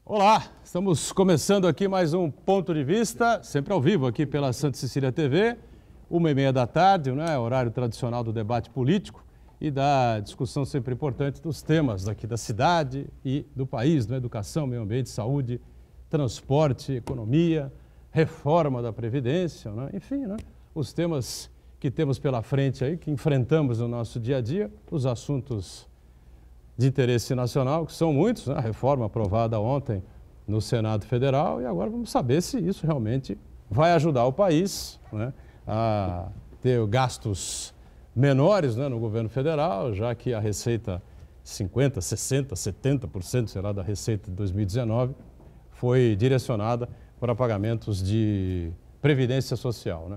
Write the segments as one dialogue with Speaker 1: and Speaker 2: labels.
Speaker 1: Olá, estamos começando aqui mais um Ponto de Vista, sempre ao vivo aqui pela Santa Cecília TV, 1h30 da tarde, né, horário tradicional do debate político e da discussão sempre importante dos temas aqui da cidade e do país, né, educação, meio ambiente, saúde, transporte, economia, reforma da Previdência, né, enfim, né, os temas que temos pela frente aí, que enfrentamos no nosso dia a dia, os assuntos de interesse nacional, que são muitos, né? A reforma aprovada ontem no Senado Federal, e agora vamos saber se isso realmente vai ajudar o país, né, a ter gastos menores, né, no governo federal, já que a receita 50%, 60%, 70%, será da receita de 2019, foi direcionada para pagamentos de previdência social, né?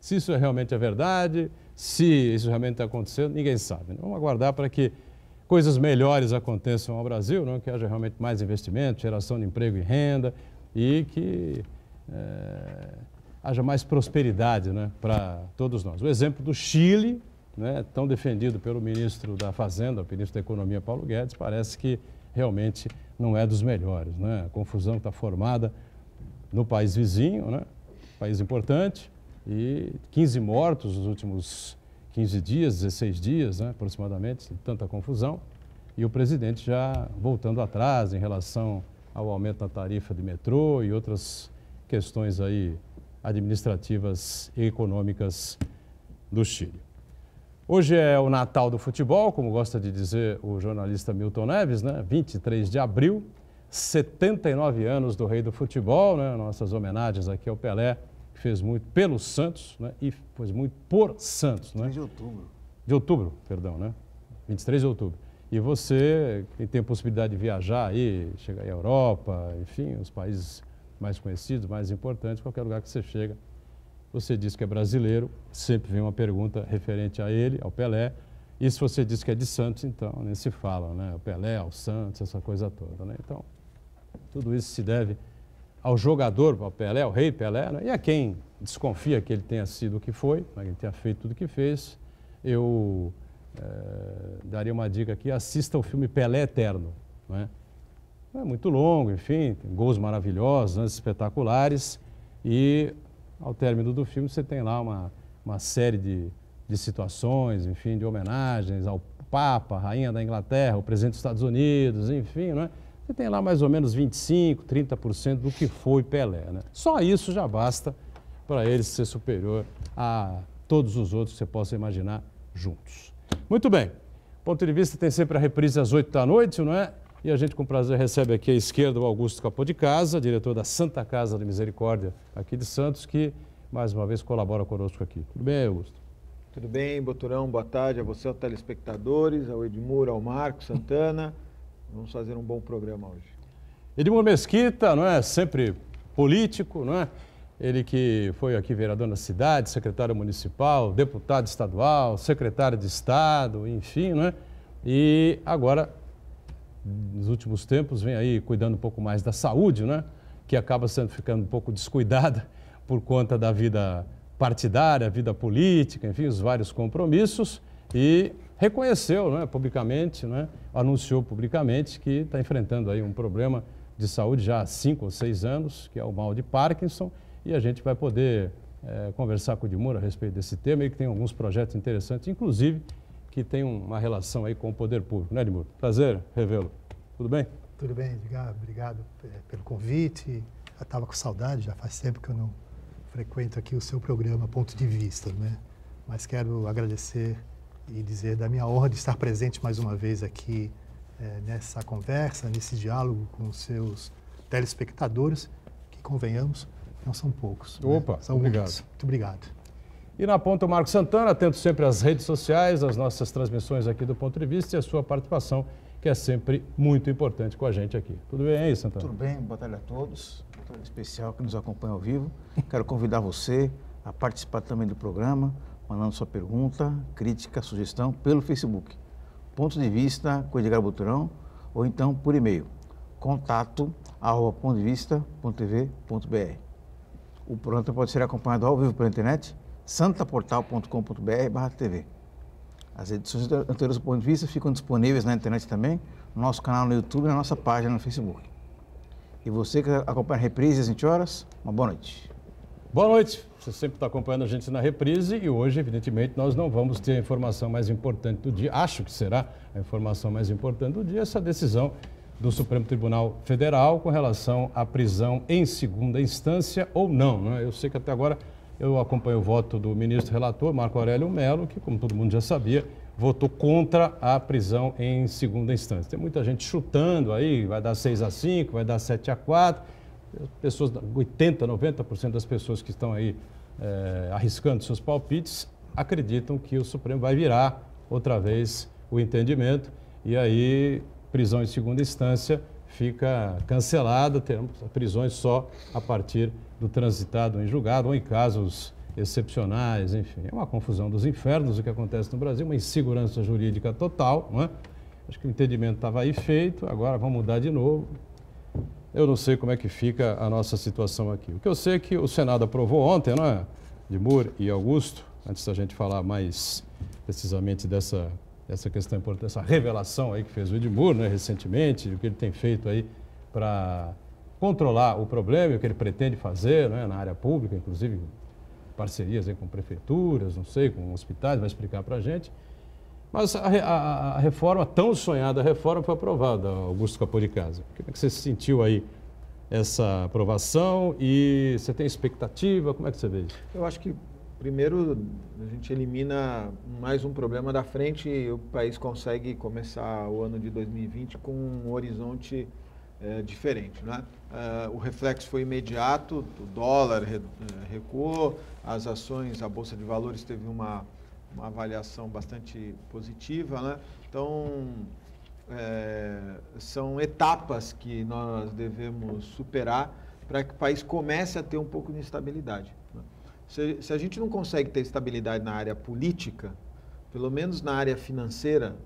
Speaker 1: Se isso realmente é verdade, se isso realmente está acontecendo, ninguém sabe, né? Vamos aguardar para que coisas melhores aconteçam ao Brasil, não? Que haja realmente mais investimento, geração de emprego e renda e que haja mais prosperidade, né, para todos nós. O exemplo do Chile, né, tão defendido pelo ministro da Fazenda, o ministro da Economia, Paulo Guedes, parece que realmente não é dos melhores, né? A confusão está formada no país vizinho, né, país importante, e 15 mortos nos últimos 15 dias, 16 dias, né, aproximadamente, tanta confusão, e o presidente já voltando atrás em relação ao aumento da tarifa de metrô e outras questões aí administrativas e econômicas do Chile. Hoje é o Natal do futebol, como gosta de dizer o jornalista Milton Neves, né, 23 de abril, 79 anos do rei do futebol, né, nossas homenagens aqui ao Pelé, fez muito pelo Santos, né, e fez muito por Santos, né?
Speaker 2: 23 de outubro.
Speaker 1: De outubro, perdão, né? 23 de outubro. E você, que tem a possibilidade de viajar aí, chegar aí à Europa, enfim, os países mais conhecidos, mais importantes, qualquer lugar que você chega, você diz que é brasileiro, sempre vem uma pergunta referente a ele, ao Pelé, e se você diz que é de Santos, então nem se fala, né? O Pelé, ao Santos, essa coisa toda, né? Então, tudo isso se deve ao jogador, ao Pelé, ao rei Pelé, né? E a quem desconfia que ele tenha sido o que foi, né? Que ele tenha feito tudo o que fez, eu daria uma dica aqui, assista o filme Pelé Eterno, né? É muito longo, enfim, tem gols maravilhosos, lances espetaculares, e ao término do filme você tem lá uma série de situações, enfim, de homenagens ao Papa, a Rainha da Inglaterra, o presidente dos Estados Unidos, enfim, né? Você tem lá mais ou menos 25%, 30% do que foi Pelé, né? Só isso já basta para ele ser superior a todos os outros que você possa imaginar juntos. Muito bem, Ponto de Vista tem sempre a reprise às 8 da noite, não é? E a gente com prazer recebe aqui à esquerda o Augusto Capô de Casa, diretor da Santa Casa da Misericórdia aqui de Santos, que mais uma vez colabora conosco aqui. Tudo bem, Augusto?
Speaker 2: Tudo bem, Boturão, boa tarde a você, aos telespectadores, ao Edmur, ao Marco Santana. Vamos fazer um bom programa hoje.
Speaker 1: Edmur Mesquita, não é? Sempre político, não é? Ele que foi aqui vereador na cidade, secretário municipal, deputado estadual, secretário de Estado, enfim, não é? E agora, nos últimos tempos, vem aí cuidando um pouco mais da saúde, né? Que acaba ficando um pouco descuidada por conta da vida partidária, vida política, enfim, os vários compromissos, e reconheceu, né, publicamente, né, anunciou publicamente que está enfrentando aí um problema de saúde já há 5 ou 6 anos, que é o mal de Parkinson, e a gente vai poder conversar com o Edmur a respeito desse tema, e que tem alguns projetos interessantes, inclusive que tem uma relação aí com o poder público, né, Edmur? Prazer revê-lo. Tudo bem?
Speaker 3: Tudo bem, Edgar. Obrigado pelo convite. Eu estava com saudade, já faz tempo que eu não frequento aqui o seu programa Ponto de Vista, né? Mas quero agradecer e dizer da minha honra de estar presente mais uma vez aqui nessa conversa, nesse diálogo com os seus telespectadores, que convenhamos, não são poucos.
Speaker 1: Opa,
Speaker 3: né? São
Speaker 1: obrigado.
Speaker 3: muitos. Muito obrigado.
Speaker 1: E na ponta o Marco Santana, atento sempre às redes sociais, às nossas transmissões aqui do Ponto de Vista e a sua participação, que é sempre muito importante com a gente aqui. Tudo bem aí, Santana?
Speaker 4: Tudo bem, boa tarde a todos, em especial que nos acompanha ao vivo. Quero convidar você a participar também do programa, mandando sua pergunta, crítica, sugestão pelo Facebook. Ponto de Vista com Edgar Boturão, ou então por e-mail, contato@pontodevista.tv.br. O programa pode ser acompanhado ao vivo pela internet, santaportal.com.br/tv. As edições anteriores do Ponto de Vista ficam disponíveis na internet também, no nosso canal no YouTube e na nossa página no Facebook. E você que acompanha a reprise às 20 horas, uma boa noite.
Speaker 1: Boa noite. Você sempre está acompanhando a gente na reprise e hoje, evidentemente, nós não vamos ter a informação mais importante do dia. Acho que será a informação mais importante do dia, essa decisão do Supremo Tribunal Federal com relação à prisão em segunda instância ou não, né? Eu sei que até agora eu acompanho o voto do ministro relator, Marco Aurélio Mello, que, como todo mundo já sabia, votou contra a prisão em segunda instância. Tem muita gente chutando aí, vai dar 6-5, vai dar 7-4. Pessoas, 80%, 90% das pessoas que estão aí arriscando seus palpites acreditam que o Supremo vai virar outra vez o entendimento e aí prisão em segunda instância fica cancelada, teremos prisões só a partir do transitado em julgado ou em casos excepcionais, enfim. É uma confusão dos infernos o que acontece no Brasil, uma insegurança jurídica total, não é? Acho que o entendimento estava aí feito, agora vamos mudar de novo. Eu não sei como é que fica a nossa situação aqui. O que eu sei é que o Senado aprovou ontem, não é? Edmur e Augusto, antes da gente falar mais precisamente dessa questão importante, essa revelação aí que fez o Edmur, né, recentemente, o que ele tem feito aí para controlar o problema, o que ele pretende fazer, né, na área pública, inclusive parcerias aí com prefeituras, não sei, com hospitais, vai explicar para a gente. Mas a reforma, tão sonhada reforma, foi aprovada, Augusto Capô de Casa. Como é que você sentiu aí essa aprovação e você tem expectativa? Como é que você vê isso?
Speaker 2: Eu acho que, primeiro, a gente elimina mais um problema da frente e o país consegue começar o ano de 2020 com um horizonte diferente, né? O reflexo foi imediato, o dólar recuou, as ações, a Bolsa de Valores teve uma avaliação bastante positiva, né? Então, são etapas que nós devemos superar para que o país comece a ter um pouco de estabilidade, né? Se a gente não consegue ter estabilidade na área política, pelo menos na área financeira,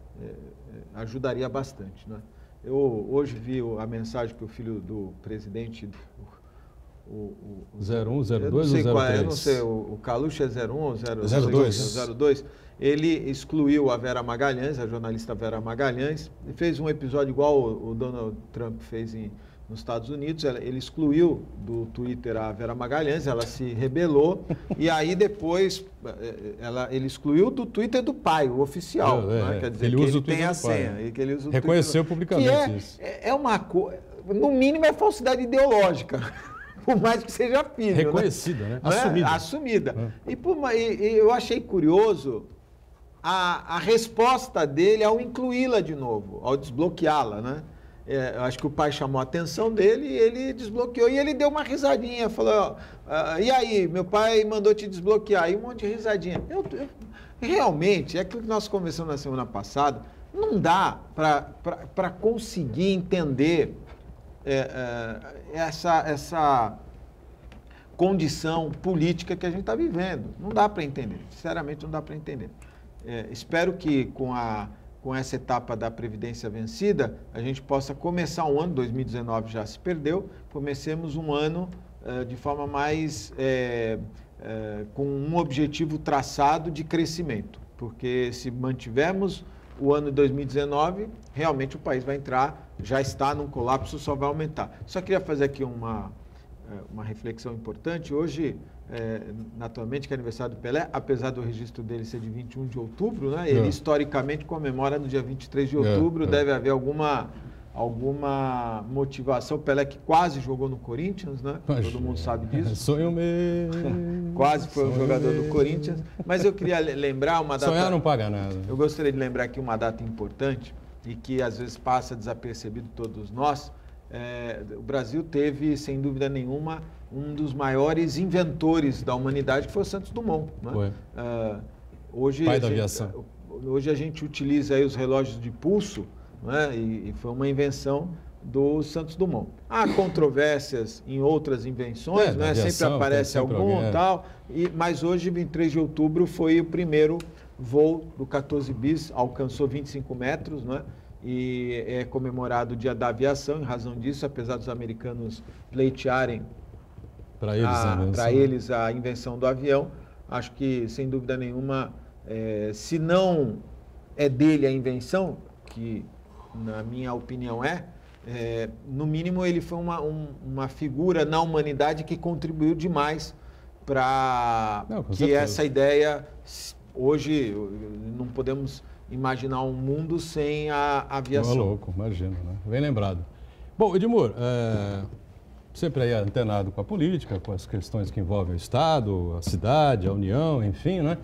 Speaker 2: ajudaria bastante, né? Eu hoje vi a mensagem que o filho do presidente... O
Speaker 1: 01, 02 ou 03?
Speaker 2: Eu não sei, o Calucho é 01 ou
Speaker 1: 02?
Speaker 2: 02. Ele excluiu a Vera Magalhães, a jornalista Vera Magalhães, e fez um episódio igual o Donald Trump fez nos Estados Unidos. Ele excluiu do Twitter a Vera Magalhães, ela se rebelou, e aí depois ele excluiu do Twitter do pai, o oficial. Né? Quer dizer,
Speaker 1: ele
Speaker 2: que
Speaker 1: usa
Speaker 2: ele
Speaker 1: o Twitter
Speaker 2: tem a
Speaker 1: do pai,
Speaker 2: senha.
Speaker 1: né?
Speaker 2: Que ele usa o
Speaker 1: Reconheceu
Speaker 2: Twitter
Speaker 1: publicamente isso.
Speaker 2: É uma coisa, no mínimo é falsidade ideológica. Por mais que seja filho.
Speaker 1: Reconhecida, né? Assumida.
Speaker 2: Assumida. E eu achei curioso a resposta dele ao incluí-la de novo, ao desbloqueá-la, né? Eu acho que o pai chamou a atenção dele e ele desbloqueou. E ele deu uma risadinha, falou, e aí, meu pai mandou te desbloquear. E um monte de risadinha. Realmente, é aquilo que nós conversamos na semana passada, não dá para conseguir entender essa condição política que a gente está vivendo. Não dá para entender, sinceramente não dá para entender. Espero que com essa etapa da Previdência vencida, a gente possa começar um ano, 2019 já se perdeu, comecemos um ano de forma mais, com um objetivo traçado de crescimento, porque se mantivermos o ano de 2019, realmente o país vai entrar, já está num colapso, só vai aumentar. Só queria fazer aqui uma reflexão importante. Hoje, naturalmente, que é aniversário do Pelé, apesar do registro dele ser de 21 de outubro, né? Ele historicamente comemora no dia 23 de outubro, deve haver alguma motivação. O Pelé que quase jogou no Corinthians, né? Todo mundo sabe disso.
Speaker 1: Sonho meu.
Speaker 2: Quase foi um jogador do Corinthians. Mas eu queria lembrar uma data...
Speaker 1: Sonhar não paga nada.
Speaker 2: Eu gostaria de lembrar aqui uma data importante e que às vezes passa desapercebido todos nós. O Brasil teve, sem dúvida nenhuma, um dos maiores inventores da humanidade, que foi o Santos Dumont, né?
Speaker 1: Foi.
Speaker 2: Hoje,
Speaker 1: pai da aviação.
Speaker 2: Hoje a gente utiliza aí os relógios de pulso, né? E foi uma invenção do Santos Dumont. Há controvérsias em outras invenções, né?
Speaker 1: Aviação,
Speaker 2: sempre aparece algum e tal, mas hoje, 23 de outubro, foi o primeiro voo do 14 bis, alcançou 25 metros, né? E é comemorado o Dia da Aviação, em razão disso, apesar dos americanos pleitearem para eles a invenção do avião. Acho que, sem dúvida nenhuma, se não é dele a invenção, que na minha opinião no mínimo, ele foi uma figura na humanidade que contribuiu demais para que essa ideia, hoje, não podemos imaginar um mundo sem a aviação.
Speaker 1: É louco, imagino, né? Bem lembrado. Bom, Edmur, sempre aí antenado com a política, com as questões que envolvem o Estado, a cidade, a União, enfim, né?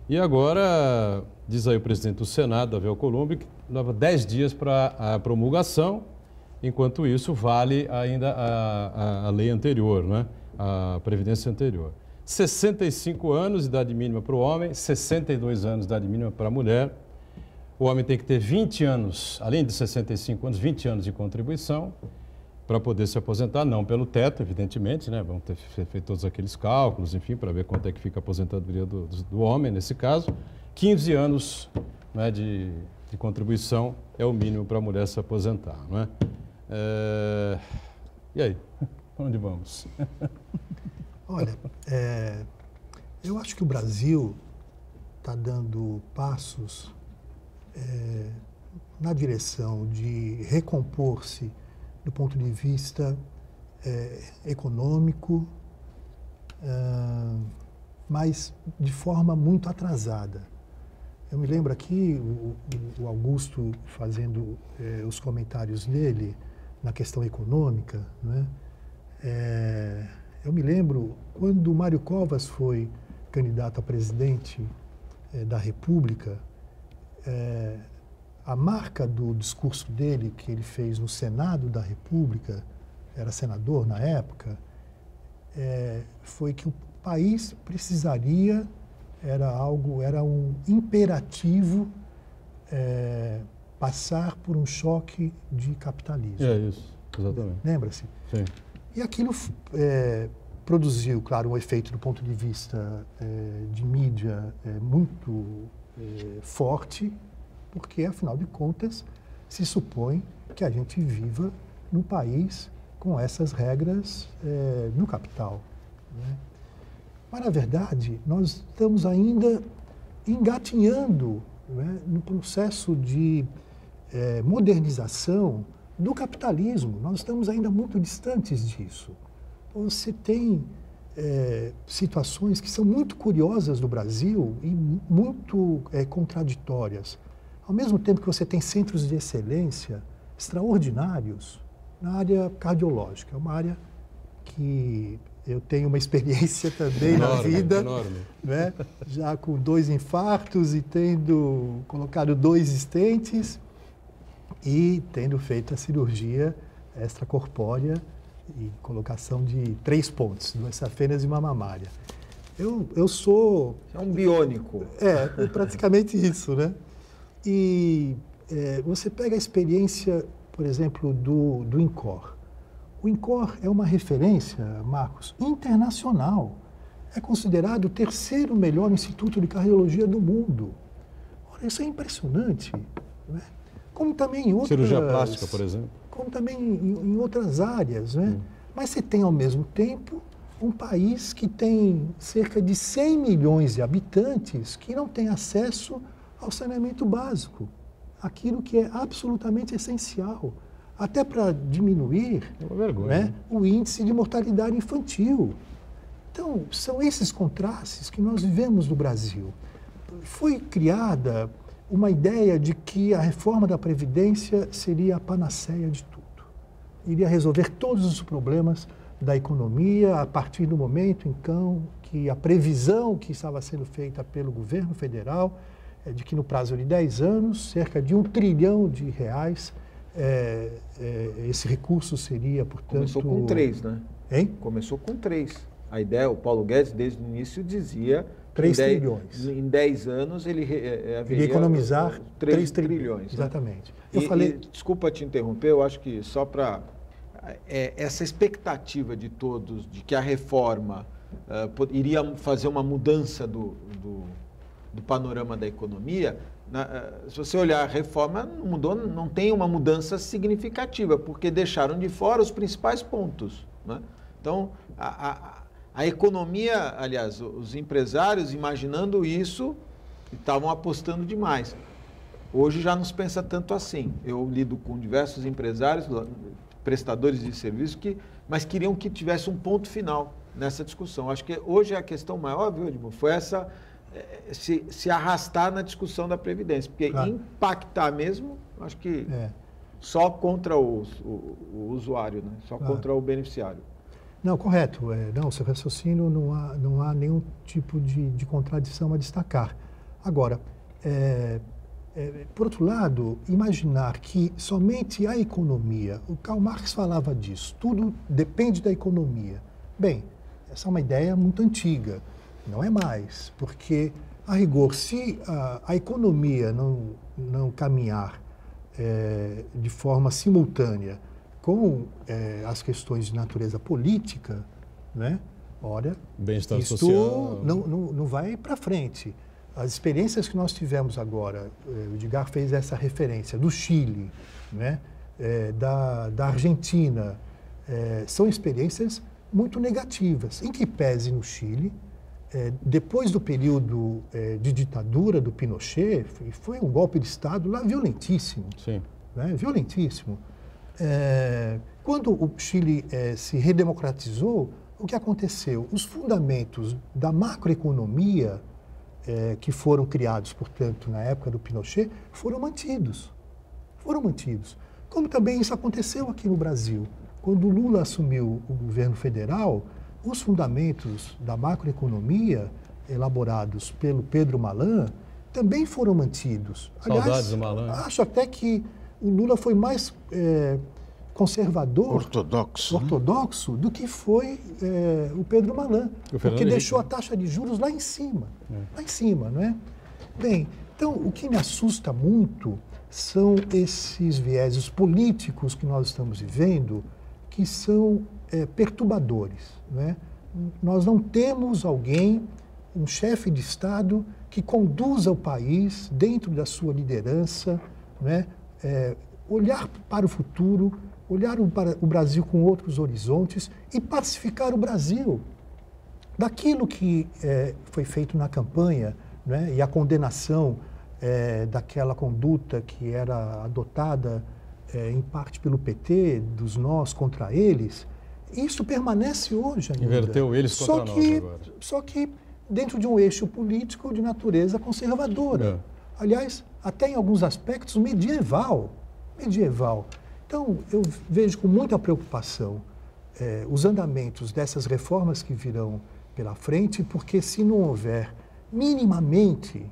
Speaker 1: E agora, diz aí o presidente do Senado, Davi Alcolumbre, que leva 10 dias para a promulgação. Enquanto isso, vale ainda a lei anterior, né? A Previdência anterior. 65 anos, idade mínima para o homem, 62 anos, idade mínima para a mulher. O homem tem que ter 20 anos, além de 65 anos, 20 anos de contribuição para poder se aposentar, não pelo teto, evidentemente, né? Vão ter feito todos aqueles cálculos, enfim, para ver quanto é que fica a aposentadoria do homem, nesse caso. 15 anos, né, de contribuição é o mínimo para a mulher se aposentar, não é? E aí, onde vamos?
Speaker 3: Olha, eu acho que o Brasil está dando passos na direção de recompor-se do ponto de vista econômico, mas de forma muito atrasada. Eu me lembro aqui, o Augusto fazendo os comentários dele na questão econômica, né? Eu me lembro quando o Mário Covas foi candidato a presidente da República, a marca do discurso dele, que ele fez no Senado da República, era senador na época, foi que o país precisaria, era um imperativo passar por um choque de capitalismo.
Speaker 1: É isso, exatamente.
Speaker 3: Lembra-se?
Speaker 1: Sim.
Speaker 3: E aquilo produziu, claro, um efeito do ponto de vista de mídia muito forte, porque, afinal de contas, se supõe que a gente viva num país com essas regras no capital, né? Mas, na verdade, nós estamos ainda engatinhando, né, no processo de modernização do capitalismo. Nós estamos ainda muito distantes disso. Você tem situações que são muito curiosas no Brasil e muito contraditórias. Ao mesmo tempo que você tem centros de excelência extraordinários na área cardiológica, é uma área que eu tenho uma experiência também na vida, né? Já com 2 infartos e tendo colocado 2 stents e tendo feito a cirurgia extracorpórea e colocação de 3 pontes, 2 safenas e uma mamária. Eu sou...
Speaker 2: É um biônico.
Speaker 3: Praticamente isso, né? E você pega a experiência, por exemplo, do INCOR. O INCOR é uma referência, Marcos, internacional. É considerado o 3º melhor instituto de cardiologia do mundo. Olha, isso é impressionante, né? Como também em outras...
Speaker 1: Cirurgia plástica, por exemplo.
Speaker 3: Como também em outras áreas, né? Mas você tem, ao mesmo tempo, um país que tem cerca de 100 milhões de habitantes que não tem acesso ao saneamento básico, aquilo que é absolutamente essencial, até para diminuir, né, o índice de mortalidade infantil. Então, são esses contrastes que nós vivemos no Brasil. Foi criada uma ideia de que a reforma da Previdência seria a panaceia de tudo. Iria resolver todos os problemas da economia a partir do momento, então, que a previsão que estava sendo feita pelo governo federal é de que no prazo de 10 anos, cerca de R$1 trilhão esse recurso seria, portanto...
Speaker 2: Começou com 3, né?
Speaker 3: Hein?
Speaker 2: Começou com 3. A ideia, o Paulo Guedes, desde o início, dizia...
Speaker 3: 3 trilhões.
Speaker 2: Em 10 anos, ele
Speaker 3: iria economizar 3 trilhões. Exatamente.
Speaker 2: Né? Desculpa te interromper, eu acho que só para... essa expectativa de todos, de que a reforma iria fazer uma mudança do panorama da economia, se você olhar a reforma, não mudou, não tem uma mudança significativa, porque deixaram de fora os principais pontos, né? Então, a economia, aliás, os empresários, imaginando isso, estavam apostando demais. Hoje já não se pensa tanto assim. Eu lido com diversos empresários, prestadores de serviço, mas queriam que tivesse um ponto final nessa discussão. Acho que hoje a questão maior, viu, Edmundo, foi essa, se arrastar na discussão da Previdência, porque impactar mesmo, acho que só contra o usuário, né? Só contra o beneficiário.
Speaker 3: Não, correto. Não, seu raciocínio não há nenhum tipo de contradição a destacar. Agora, por outro lado, imaginar que somente a economia, o Karl Marx falava disso, tudo depende da economia. Bem, essa é uma ideia muito antiga, não é mais, porque, a rigor, se a economia não caminhar de forma simultânea com as questões de natureza política, né? Olha,
Speaker 1: bem-estar
Speaker 3: isto
Speaker 1: social
Speaker 3: não vai para frente. As experiências que nós tivemos agora, o Edgar fez essa referência, do Chile, né? Da Argentina, são experiências muito negativas. Em que pese no Chile, depois do período de ditadura do Pinochet, foi um golpe de Estado lá violentíssimo.
Speaker 1: Sim.
Speaker 3: Né? Violentíssimo. Quando o Chile se redemocratizou, o que aconteceu? Os fundamentos da macroeconomia que foram criados, portanto, na época do Pinochet, foram mantidos. Foram mantidos. Como também isso aconteceu aqui no Brasil. Quando o Lula assumiu o governo federal, os fundamentos da macroeconomia, elaborados pelo Pedro Malan, também foram mantidos.
Speaker 1: Saudades
Speaker 3: Aliás,
Speaker 1: do Malan.
Speaker 3: Acho até que o Lula foi mais conservador, ortodoxo do que foi o Pedro Malan, porque deixou a taxa de juros lá em cima, não é? Bem, então o que me assusta muito são esses vieses políticos que nós estamos vivendo, que são perturbadores, né? Nós não temos alguém, um chefe de Estado, que conduza o país dentro da sua liderança, né? Olhar para o futuro, olhar para o Brasil com outros horizontes e pacificar o Brasil. Daquilo que foi feito na campanha, né, e a condenação daquela conduta que era adotada em parte pelo PT, dos nós contra eles, isso permanece hoje ainda.
Speaker 1: Inverteu eles contra nós agora.
Speaker 3: Só que dentro de um eixo político de natureza conservadora. Aliás, até em alguns aspectos medieval. Então, eu vejo com muita preocupação os andamentos dessas reformas que virão pela frente, porque se não houver minimamente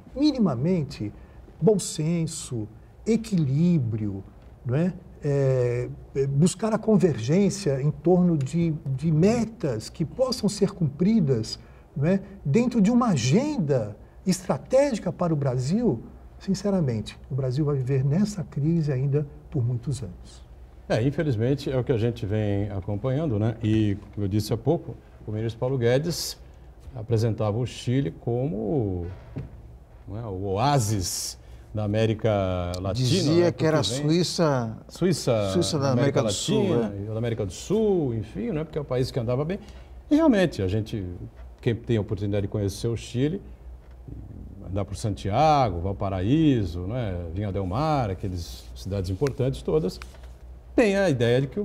Speaker 3: bom senso, equilíbrio, não é? Buscar a convergência em torno de metas que possam ser cumpridas, não é? Dentro de uma agenda estratégica para o Brasil, sinceramente, o Brasil vai viver nessa crise ainda por muitos anos.
Speaker 1: Infelizmente, é o que a gente vem acompanhando, né? E, como eu disse há pouco, o ministro Paulo Guedes apresentava o Chile como o oásis da América Latina.
Speaker 4: Dizia que era a Suíça da América do Sul,
Speaker 1: da América do Sul, enfim, né? Porque é um país que andava bem. E realmente, quem tem a oportunidade de conhecer o Chile, andar por Santiago, Valparaíso, né? Vinha del Mar, aquelas cidades importantes todas, tem a ideia de que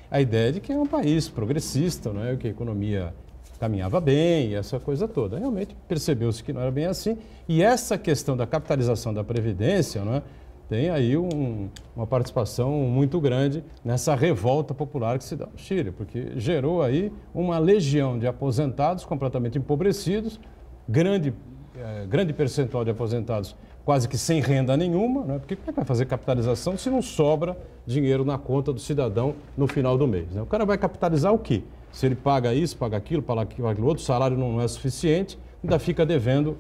Speaker 1: a ideia de que é um país progressista, né? Que a economia caminhava bem e essa coisa toda. Realmente percebeu-se que não era bem assim. E essa questão da capitalização da Previdência, né? Tem aí uma participação muito grande nessa revolta popular que se dá no Chile, porque gerou aí uma legião de aposentados completamente empobrecidos, grande percentual de aposentados quase que sem renda nenhuma, né? Porque como é que vai fazer capitalização se não sobra dinheiro na conta do cidadão no final do mês, né? O cara vai capitalizar o quê? Se ele paga isso, paga aquilo, paga aquilo outro, o salário não é suficiente, ainda fica devendo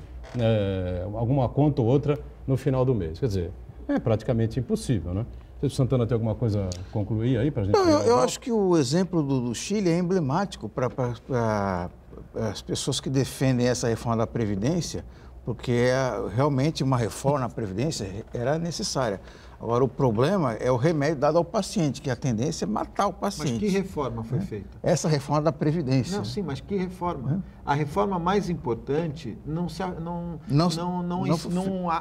Speaker 1: alguma conta ou outra no final do mês. Quer dizer, é praticamente impossível, né? O Santana tem alguma coisa a concluir aí para a gente?
Speaker 4: Eu acho que o exemplo do Chile é emblemático para as pessoas que defendem essa reforma da Previdência, porque realmente uma reforma na Previdência era necessária. Agora, o problema é o remédio dado ao paciente, que a tendência é matar o paciente.
Speaker 2: Mas que reforma foi feita?
Speaker 4: Essa reforma da Previdência.
Speaker 2: Não, sim, mas que reforma? A reforma mais importante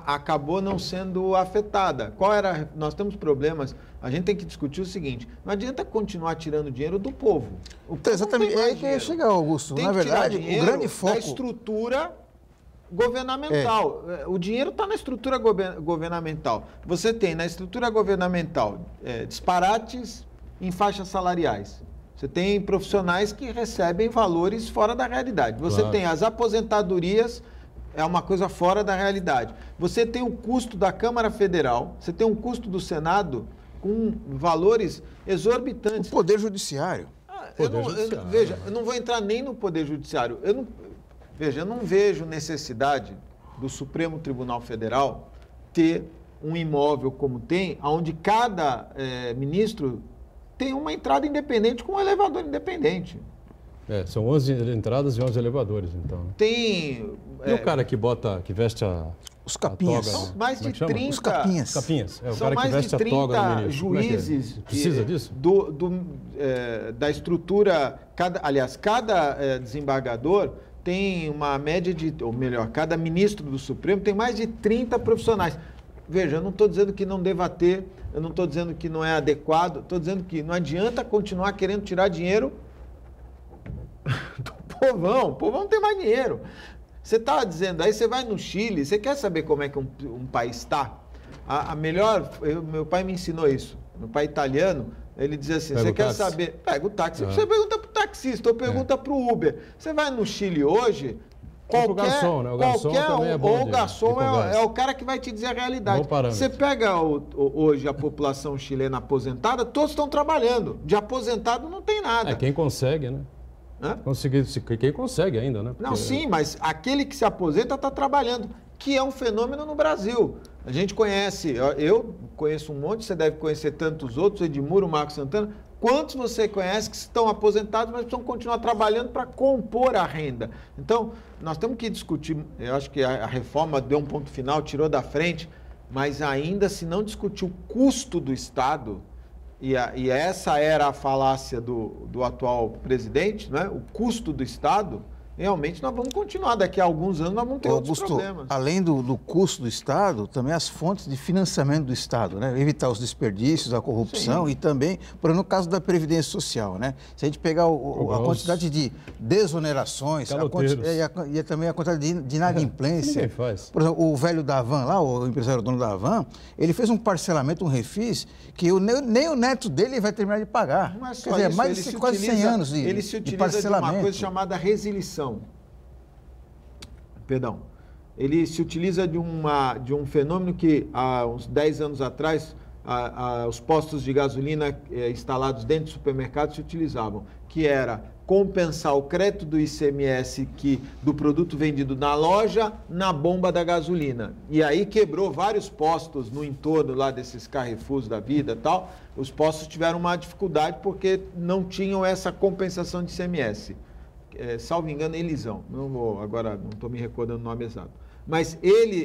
Speaker 2: acabou não sendo afetada. Qual era? Nós temos problemas. A gente tem que discutir o seguinte: não adianta continuar tirando dinheiro do povo.
Speaker 4: Então, exatamente. É aí que chega, Augusto. Na verdade, o grande foco
Speaker 2: da estrutura governamental. O dinheiro está na estrutura governamental. Você tem na estrutura governamental disparates em faixas salariais. Você tem profissionais que recebem valores fora da realidade. Você tem as aposentadorias, é uma coisa fora da realidade. Você tem o custo da Câmara Federal, você tem um custo do Senado com valores exorbitantes.
Speaker 4: O Poder Judiciário.
Speaker 2: Veja, eu não vou entrar nem no Poder Judiciário. Eu não vejo necessidade do Supremo Tribunal Federal ter um imóvel como tem, onde cada ministro tem uma entrada independente com um elevador independente.
Speaker 1: São 11 entradas e 11 elevadores, então.
Speaker 2: Tem...
Speaker 1: E o cara que veste
Speaker 4: os capinhas.
Speaker 2: São mais de 30...
Speaker 4: Os capinhas.
Speaker 1: O
Speaker 2: são
Speaker 1: cara que veste a toga do ministro.
Speaker 2: Juízes...
Speaker 1: Precisa disso?
Speaker 2: Da estrutura... Cada desembargador tem uma média de... Ou melhor, cada ministro do Supremo tem mais de 30 profissionais. Veja, eu não estou dizendo que não deva ter, eu não estou dizendo que não é adequado, estou dizendo que não adianta continuar querendo tirar dinheiro do povão. O povão não tem mais dinheiro. Você está dizendo, aí você vai no Chile, você quer saber como é que um país está? Meu pai me ensinou isso. Meu pai italiano, ele dizia assim, você quer saber? Pega o táxi. Você pergunta para o taxista ou pergunta para o Uber. Você vai no Chile hoje...
Speaker 1: O garçom, né? O garçom também é bom.
Speaker 2: O garçom é o cara que vai te dizer a realidade. Você pega hoje a população chilena aposentada, todos estão trabalhando. De aposentado não tem nada.
Speaker 1: Quem consegue, né? Quem consegue ainda, né? Porque...
Speaker 2: Não, sim, mas aquele que se aposenta está trabalhando, que é um fenômeno no Brasil. A gente conhece, eu conheço um monte, você deve conhecer tantos outros, Edmuro, Marcos Santana. Quantos você conhece que estão aposentados, mas precisam continuar trabalhando para compor a renda? Então, nós temos que discutir, eu acho que a reforma deu um ponto final, tirou da frente, mas ainda se não discutir o custo do Estado, e essa era a falácia do atual presidente, né? O custo do Estado, realmente nós vamos continuar. Daqui a alguns anos nós vamos ter outros problemas.
Speaker 4: Além do custo do Estado, também as fontes de financiamento do Estado, né? Evitar os desperdícios, a corrupção. Sim. E também, por exemplo, no caso da Previdência Social, né? Se a gente pegar a quantidade de desonerações, e também a quantidade de inadimplência.
Speaker 1: Ninguém faz.
Speaker 4: Por exemplo, o velho da Havan lá, o empresário dono da Havan, ele fez um parcelamento, um refis, que nem o neto dele vai terminar de pagar.
Speaker 2: Não é só
Speaker 4: Quer dizer,
Speaker 2: isso,
Speaker 4: mais de quase 100 anos de parcelamento.
Speaker 2: Ele se utiliza de uma coisa chamada resilição. Ele se utiliza de um fenômeno que há uns 10 anos atrás os postos de gasolina instalados dentro do supermercado se utilizavam, que era compensar o crédito do ICMS do produto vendido na loja na bomba da gasolina. E aí quebrou vários postos no entorno lá desses Carrefours da vida e tal. Os postos tiveram uma dificuldade porque não tinham essa compensação de ICMS. Salvo engano, Elisão. Agora não estou me recordando o nome exato. Mas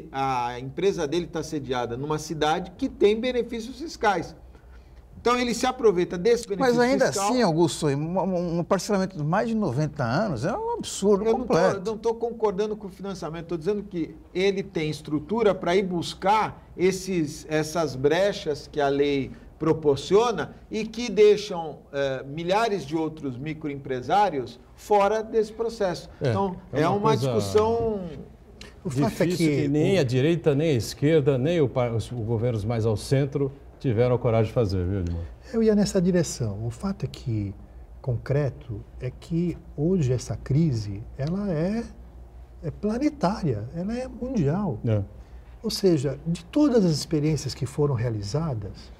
Speaker 2: a empresa dele está sediada numa cidade que tem benefícios fiscais. Então ele se aproveita desse benefício fiscal.
Speaker 4: Mas ainda assim, Augusto, um parcelamento de mais de 90 anos é um absurdo completo.
Speaker 2: Eu não estou concordando com o financiamento, estou dizendo que ele tem estrutura para ir buscar essas brechas que a lei proporciona e que deixam milhares de outros microempresários fora desse processo. Então, é uma discussão...
Speaker 1: O fato é que nem a direita, nem a esquerda, nem os governos mais ao centro tiveram a coragem de fazer, viu, Edmar?
Speaker 3: Eu ia nessa direção. O fato é que, concreto, é que hoje essa crise, ela é planetária, ela é mundial. Ou seja, de todas as experiências que foram realizadas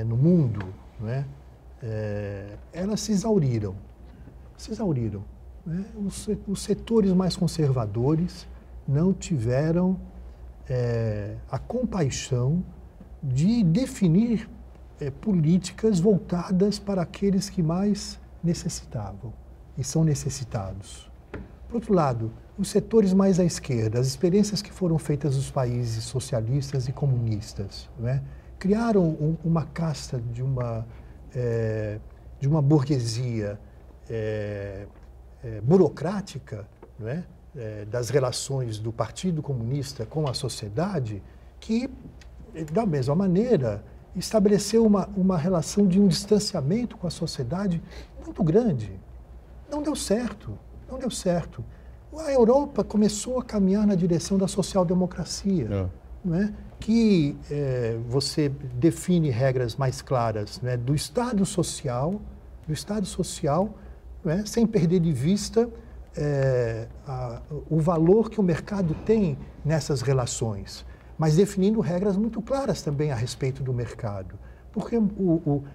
Speaker 3: no mundo, né, elas se exauriram. Né? Os setores mais conservadores não tiveram a compaixão de definir políticas voltadas para aqueles que mais necessitavam e são necessitados. Por outro lado, os setores mais à esquerda, as experiências que foram feitas nos países socialistas e comunistas, né, criaram uma casta de uma burguesia burocrática, não é? Das relações do Partido Comunista com a sociedade, que, da mesma maneira, estabeleceu uma relação de um distanciamento com a sociedade muito grande. Não deu certo, não deu certo. A Europa começou a caminhar na direção da social-democracia, não é? Que você define regras mais claras, não é? do Estado social, não é? Sem perder de vista o valor que o mercado tem nessas relações, mas definindo regras muito claras também a respeito do mercado. Porque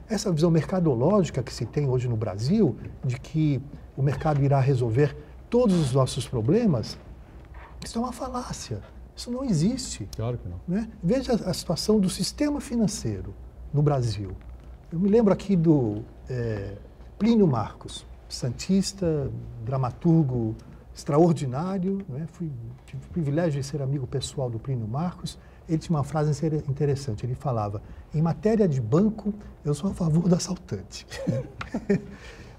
Speaker 3: essa visão mercadológica que se tem hoje no Brasil, de que o mercado irá resolver todos os nossos problemas, isso é uma falácia. Isso não existe.
Speaker 1: Claro que não.
Speaker 3: Né? Veja a situação do sistema financeiro no Brasil. Eu me lembro aqui do Plínio Marcos, santista, dramaturgo extraordinário, né? Tive o privilégio de ser amigo pessoal do Plínio Marcos. Ele tinha uma frase interessante, ele falava: em matéria de banco, eu sou a favor do assaltante.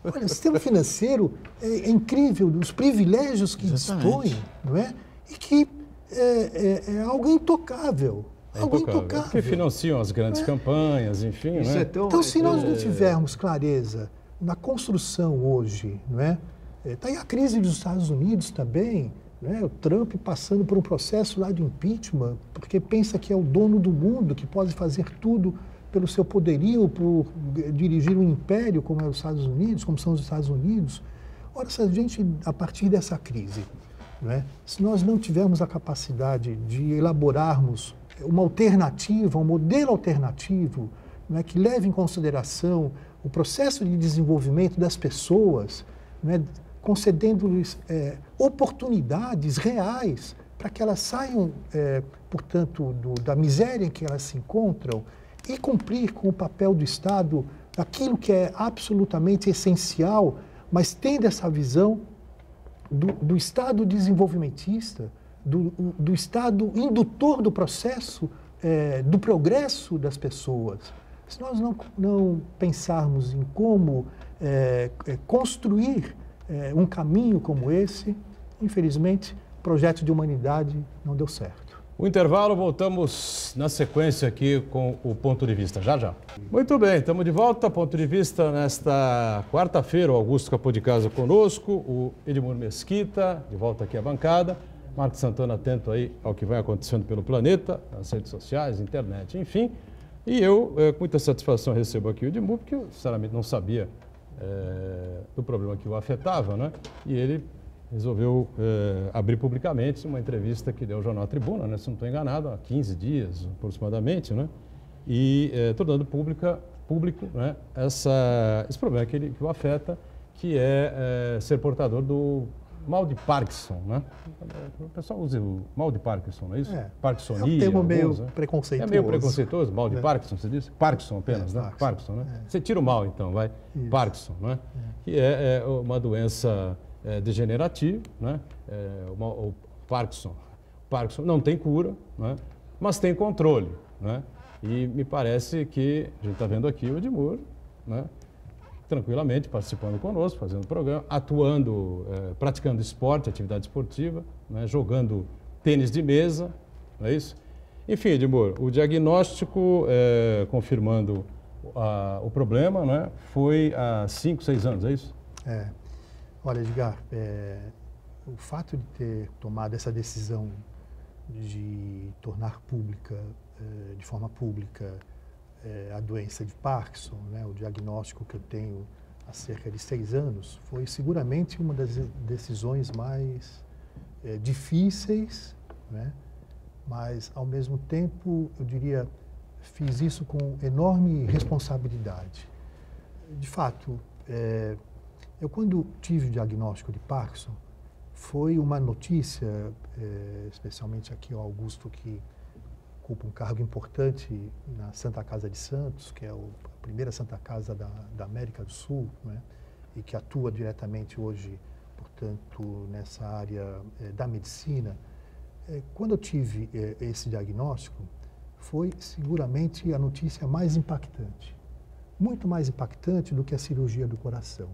Speaker 3: Olha, o sistema financeiro é incrível, os privilégios que dispõe, não é? E que é algo intocável. Algo intocável.
Speaker 1: Porque financiam as grandes campanhas, enfim.
Speaker 2: Isso,
Speaker 1: né?
Speaker 2: então,
Speaker 3: se nós não tivermos clareza na construção hoje, não é? Está aí a crise dos Estados Unidos também, né? O Trump passando por um processo lá de impeachment, porque pensa que é o dono do mundo, que pode fazer tudo pelo seu poderio, por dirigir um império como é os Estados Unidos, como são os Estados Unidos. Ora, se a gente, a partir dessa crise, não é? Se nós não tivermos a capacidade de elaborarmos uma alternativa, um modelo alternativo, não é? Que leve em consideração o processo de desenvolvimento das pessoas, não é? Concedendo-lhes oportunidades reais para que elas saiam, portanto, da miséria em que elas se encontram e cumprir com o papel do Estado, daquilo que é absolutamente essencial, mas tendo essa visão do Estado desenvolvimentista, do Estado indutor do processo, do progresso das pessoas. Se nós não pensarmos em como construir um caminho como esse, infelizmente, o projeto de humanidade não deu certo.
Speaker 1: O intervalo, voltamos na sequência aqui com o Ponto de Vista, já já. Muito bem, estamos de volta, Ponto de Vista, nesta quarta-feira, o Augusto Capô de Casa conosco, o Edmur Mesquita, de volta aqui à bancada, Marcos Santana atento aí ao que vai acontecendo pelo planeta, nas redes sociais, internet, enfim. E eu, com muita satisfação, recebo aqui o Edmur, porque eu, sinceramente, não sabia do problema que o afetava, né? E ele resolveu abrir publicamente uma entrevista que deu ao Jornal Tribuna, né, se não estou enganado, há 15 dias aproximadamente, né? E tornando público, né, esse problema que o afeta, que é ser portador do mal de Parkinson, né? O pessoal usa o mal de Parkinson, não é isso? Parkinsonia.
Speaker 3: É um termo meio
Speaker 1: alguns, né?
Speaker 3: preconceituoso.
Speaker 1: É meio preconceituoso, mal de Parkinson, você disse? Parkinson apenas, né? Parkinson, né? Você tira o mal, então, vai. Isso. Parkinson, né? Que é uma doença degenerativo, né? O Parkinson não tem cura, né? Mas tem controle, né? E me parece que a gente está vendo aqui o Edmur, né? Tranquilamente participando conosco, fazendo programa, atuando, praticando esporte, atividade esportiva, né? Jogando tênis de mesa, não é isso? Enfim, Edmur, o diagnóstico, confirmando o problema, né? Foi há 5, 6 anos, é isso?
Speaker 3: Olha, Edgar, o fato de ter tomado essa decisão de tornar pública, de forma pública, a doença de Parkinson, né, o diagnóstico que eu tenho há cerca de 6 anos, foi seguramente uma das decisões mais difíceis, né, mas, ao mesmo tempo, eu diria, fiz isso com enorme responsabilidade. De fato, eu, quando tive o diagnóstico de Parkinson, foi uma notícia, especialmente aqui ao Augusto, que ocupa um cargo importante na Santa Casa de Santos, que é a primeira Santa Casa da América do Sul, né, e que atua diretamente hoje, portanto, nessa área da medicina. Quando eu tive esse diagnóstico, foi seguramente a notícia mais impactante. Muito mais impactante do que a cirurgia do coração.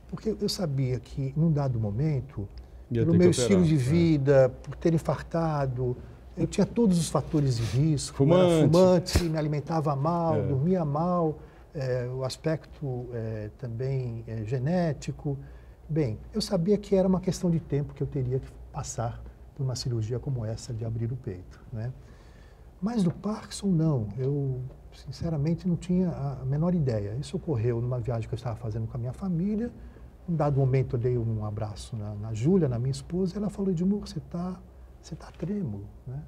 Speaker 3: Porque eu sabia que, num dado momento, pelo meu estilo de vida, por ter infartado, eu tinha todos os fatores de risco.
Speaker 1: Fumante.
Speaker 3: Era fumante, me alimentava mal, dormia mal, o aspecto também genético. Bem, eu sabia que era uma questão de tempo que eu teria que passar por uma cirurgia como essa de abrir o peito, né? Mas do Parkinson, não. Eu, sinceramente, não tinha a menor ideia. Isso ocorreu numa viagem que eu estava fazendo com a minha família. Em um dado momento, eu dei um abraço na Júlia, na minha esposa, e ela falou: Edmur, você tá trêmulo, né?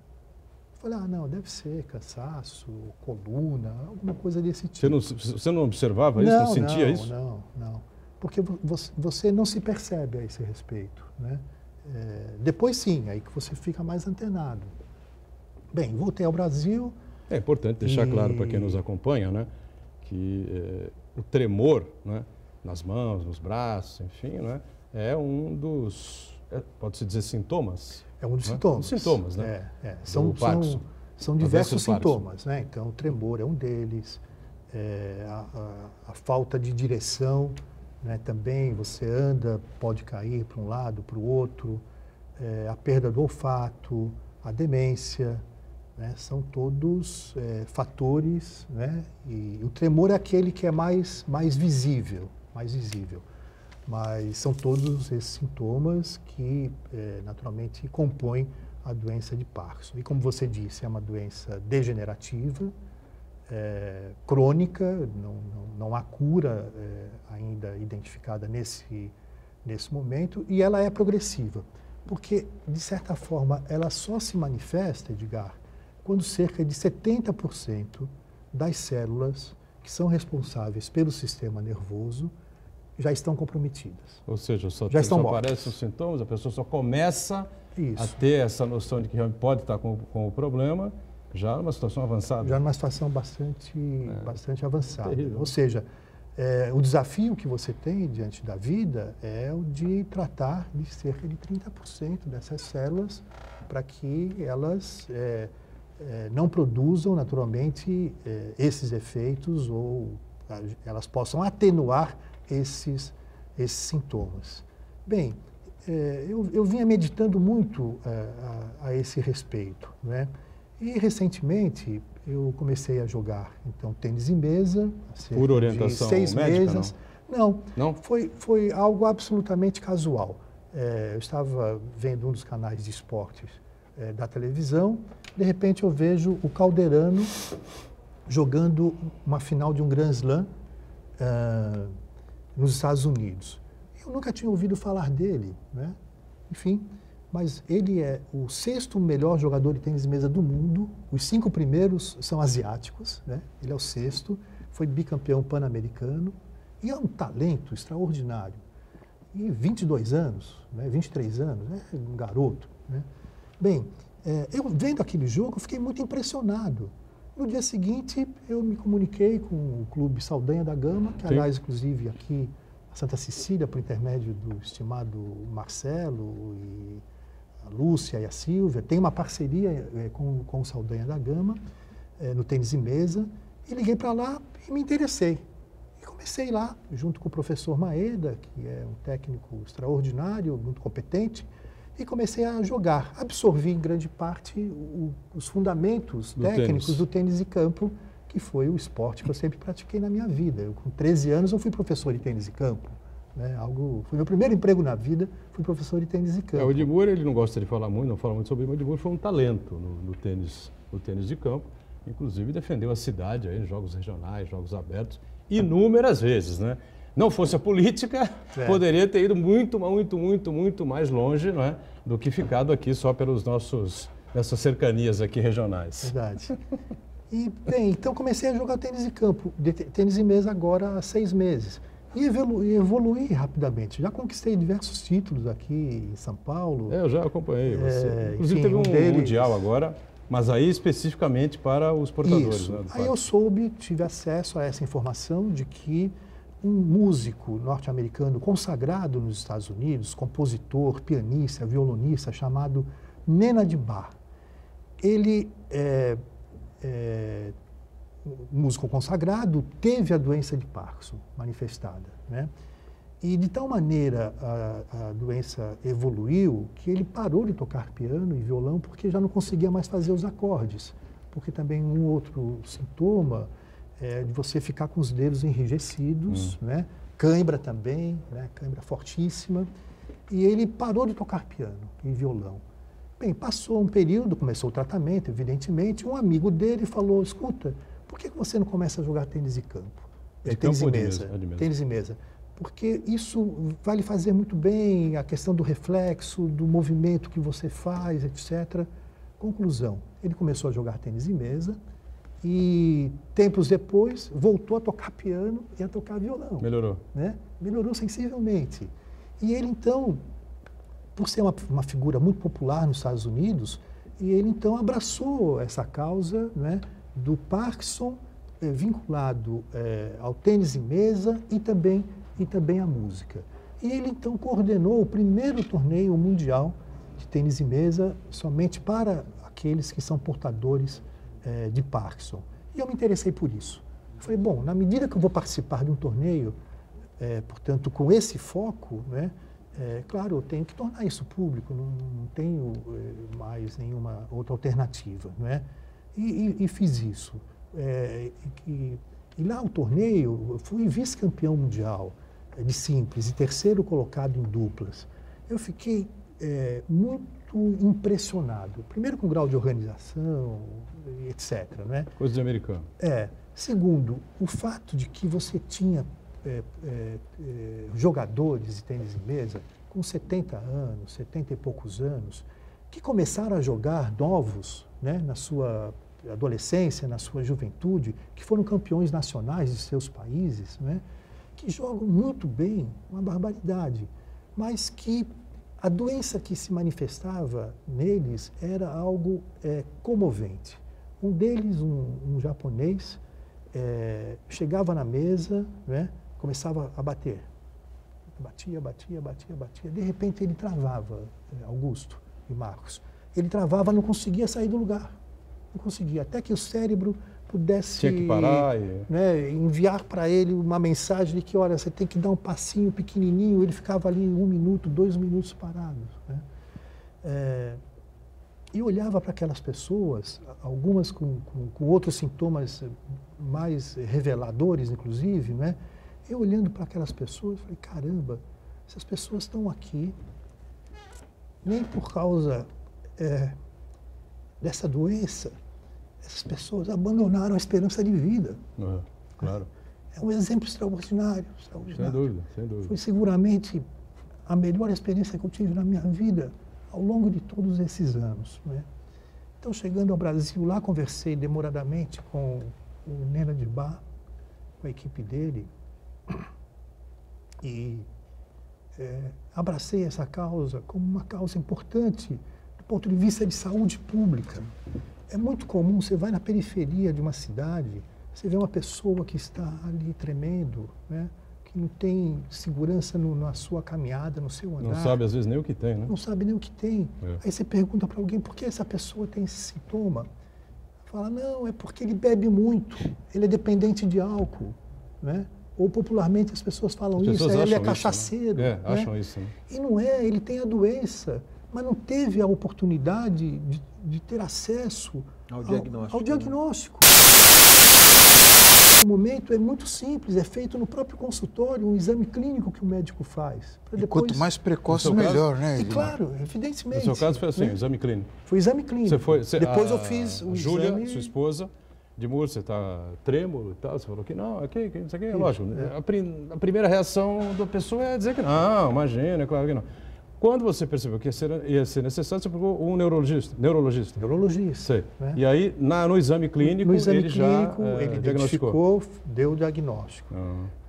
Speaker 3: Eu falei: não, deve ser cansaço, coluna, alguma coisa desse tipo.
Speaker 1: Você não observava isso, não sentia isso?
Speaker 3: Não. Porque você não se percebe a esse respeito, né? Depois sim, aí que você fica mais antenado. Bem, voltei ao Brasil.
Speaker 1: É importante deixar claro para quem nos acompanha, né, que o tremor, né, nas mãos, nos braços, enfim, né, é um dos, pode-se dizer, sintomas?
Speaker 3: É um dos
Speaker 1: né?
Speaker 3: sintomas.
Speaker 1: Sintomas, né?
Speaker 3: São diversos sintomas, né? Então, o tremor é um deles, a falta de direção, né? Também você anda, pode cair para um lado, para o outro, a perda do olfato, a demência, né? São todos fatores, né? E o tremor é aquele que é mais visível, mas são todos esses sintomas que naturalmente compõem a doença de Parkinson. E como você disse, é uma doença degenerativa, crônica, não há cura ainda identificada nesse momento, e ela é progressiva, porque, de certa forma, ela só se manifesta, Edgar, quando cerca de 70% das células que são responsáveis pelo sistema nervoso já estão comprometidas.
Speaker 1: Ou seja, só aparecem os sintomas, a pessoa só começa a ter essa noção de que realmente pode estar com o problema já numa situação avançada.
Speaker 3: Já numa situação bastante avançada.
Speaker 1: Terrível.
Speaker 3: Ou seja, o desafio que você tem diante da vida é o de tratar de cerca de 30% dessas células para que elas não produzam naturalmente esses efeitos ou elas possam atenuar esses sintomas. Bem, eu vinha meditando muito a esse respeito, né? E recentemente eu comecei a jogar então tênis em mesa,
Speaker 1: por orientação
Speaker 3: de 6
Speaker 1: médica,
Speaker 3: meses.
Speaker 1: Não?
Speaker 3: Foi algo absolutamente casual. Eu estava vendo um dos canais de esportes da televisão, de repente eu vejo o Calderano jogando uma final de um Grand Slam nos Estados Unidos. Eu nunca tinha ouvido falar dele, né? Enfim, mas ele é o 6º melhor jogador de tênis de mesa do mundo. Os 5 primeiros são asiáticos, né? Ele é o 6º, foi bicampeão pan-americano e é um talento extraordinário. E 22 anos, né? 23 anos, é um garoto, né? Bem, eu vendo aquele jogo, eu fiquei muito impressionado. No dia seguinte, eu me comuniquei com o Clube Saldanha da Gama, que, aliás, inclusive, aqui a Santa Cecília, por intermédio do estimado Marcelo e a Lúcia e a Silvia, tem uma parceria com o Saldanha da Gama, no tênis de mesa, e liguei para lá e me interessei. E comecei lá, junto com o professor Maeda, que é um técnico extraordinário, muito competente, e comecei a jogar. Absorvi, em grande parte, os fundamentos técnicos do tênis de campo, que foi o esporte que eu sempre pratiquei na minha vida. Eu, com 13 anos, eu fui professor de tênis de campo. Né? Foi meu primeiro emprego na vida, fui professor de tênis de campo.
Speaker 1: O Edmur, ele não gosta de falar muito, não fala muito sobre isso, o Edmur foi um talento no tênis de campo. Inclusive, defendeu a cidade aí, em jogos regionais, jogos abertos, inúmeras vezes, né? Não fosse a política, poderia ter ido muito mais longe, não é, do que ficado aqui só pelos nessas cercanias aqui regionais.
Speaker 3: Verdade. E, bem, então comecei a jogar tênis de campo, tênis de mesa agora há 6 meses. E evoluí rapidamente. Já conquistei diversos títulos aqui em São Paulo.
Speaker 1: Eu já acompanhei você. Inclusive teve um mundial agora, mas aí especificamente para os portadores.
Speaker 3: Isso.
Speaker 1: Né,
Speaker 3: aí eu tive acesso a essa informação de que um músico norte-americano consagrado nos Estados Unidos, compositor, pianista, violonista, chamado Nena de Bar, ele músico consagrado, teve a doença de Parkinson manifestada, né? E de tal maneira a doença evoluiu que ele parou de tocar piano e violão porque já não conseguia mais fazer os acordes. Porque também um outro sintoma é de você ficar com os dedos enrijecidos, né? Cãibra também, né? Cãibra fortíssima. E ele parou de tocar piano e violão. Bem, passou um período, começou o tratamento, evidentemente, um amigo dele falou, escuta, por que você não começa a jogar tênis de campo? Tênis e mesa. Tênis e mesa. Porque isso vai lhe fazer muito bem, a questão do reflexo, do movimento que você faz, etc. Conclusão, ele começou a jogar tênis de mesa e, tempos depois, voltou a tocar piano e a tocar violão.
Speaker 1: Melhorou.
Speaker 3: Né? Melhorou sensivelmente. E ele, então, por ser uma figura muito popular nos Estados Unidos, ele, então, abraçou essa causa, né, do Parkinson vinculado ao tênis de mesa e também à música. E ele, então, coordenou o primeiro torneio mundial de tênis de mesa somente para aqueles que são portadores de Parkinson. E eu me interessei por isso. Eu falei, bom, na medida que eu vou participar de um torneio, portanto, com esse foco, né, claro, eu tenho que tornar isso público, não tenho mais nenhuma outra alternativa, né? E fiz isso. E lá o torneio, eu fui vice-campeão mundial de simples e terceiro colocado em duplas. Eu fiquei muito impressionado. Primeiro com o grau de organização, etc. Né?
Speaker 1: Coisa de americano.
Speaker 3: Segundo, o fato de que você tinha jogadores de tênis de mesa com 70 anos, 70 e poucos anos, que começaram a jogar novos, né, na sua adolescência, na sua juventude, que foram campeões nacionais de seus países, né, que jogam muito bem, uma barbaridade, mas que a doença que se manifestava neles era algo comovente. Um deles, um japonês, chegava na mesa, né, começava a bater. Batia. De repente ele travava, Augusto e Marcos. Ele travava, não conseguia sair do lugar. Não conseguia. Até que o cérebro pudesse,
Speaker 1: tinha que parar
Speaker 3: né, enviar para ele uma mensagem de que, olha, você tem que dar um passinho pequenininho. Ele ficava ali 1 minuto, 2 minutos parados, né? E olhava para aquelas pessoas, algumas com outros sintomas mais reveladores, inclusive, né? Eu olhando para aquelas pessoas, falei, caramba, essas pessoas estão aqui nem por causa dessa doença, essas pessoas abandonaram a esperança de vida.
Speaker 1: Claro.
Speaker 3: É um exemplo extraordinário.
Speaker 1: Sem dúvida, sem dúvida.
Speaker 3: Foi seguramente a melhor experiência que eu tive na minha vida ao longo de todos esses anos, né? Então, chegando ao Brasil, lá conversei demoradamente com o Nena de Bar, com a equipe dele, e abracei essa causa como uma causa importante do ponto de vista de saúde pública. É muito comum, você vai na periferia de uma cidade, você vê uma pessoa que está ali tremendo, né? Que não tem segurança na sua caminhada, no seu andar.
Speaker 1: Não sabe, às vezes, nem o que tem, né?
Speaker 3: Não sabe nem o que tem. Aí você pergunta para alguém, por que essa pessoa tem esse sintoma? Fala, não, é porque ele bebe muito, ele é dependente de álcool, né? Ou popularmente as pessoas falam isso, ele é cachaceiro.
Speaker 1: Né?
Speaker 3: Né?
Speaker 1: Acham isso. Né?
Speaker 3: E não é, ele tem a doença, mas não teve a oportunidade de ter acesso ao diagnóstico. O momento é muito simples, é feito no próprio consultório, um exame clínico que o médico faz.
Speaker 5: E quanto mais precoce, melhor, né?
Speaker 3: E claro, evidentemente.
Speaker 1: No seu caso foi assim,
Speaker 3: né?
Speaker 1: Exame clínico.
Speaker 3: Foi exame clínico. Depois eu fiz o
Speaker 1: Júlia,
Speaker 3: exame...
Speaker 1: sua esposa, de Moura, você está trêmulo e tal, você falou que não, aqui, isso aqui é lógico. A primeira reação da pessoa é dizer que não, imagina, é claro que não. Quando você percebeu que ia ser necessário, você procurou um neurologista?
Speaker 3: Neurologista.
Speaker 1: Sei.
Speaker 3: Né?
Speaker 1: E aí, no exame clínico, ele já
Speaker 3: diagnosticou, deu o diagnóstico.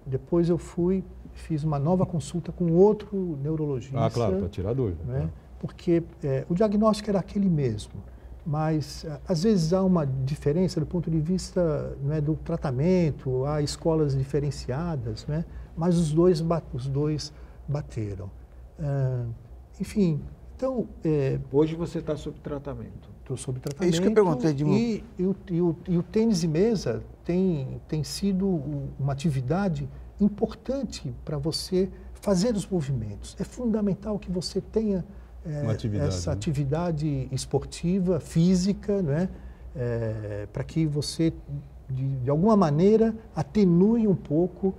Speaker 3: Depois eu fiz uma nova consulta com outro neurologista.
Speaker 1: Ah, claro, para tirar dúvida.
Speaker 3: Né? Porque o diagnóstico era aquele mesmo. Mas, às vezes, há uma diferença do ponto de vista, né, do tratamento, há escolas diferenciadas, né? Mas os dois bateram. Enfim, então...
Speaker 2: Hoje você está sob tratamento?
Speaker 3: sobre tratamento.
Speaker 5: É isso que eu perguntei, Edmundo.
Speaker 3: E o tênis de mesa tem sido uma atividade importante para você fazer os movimentos. É fundamental que você tenha essa atividade esportiva, física, né? Para que você, de alguma maneira, atenue um pouco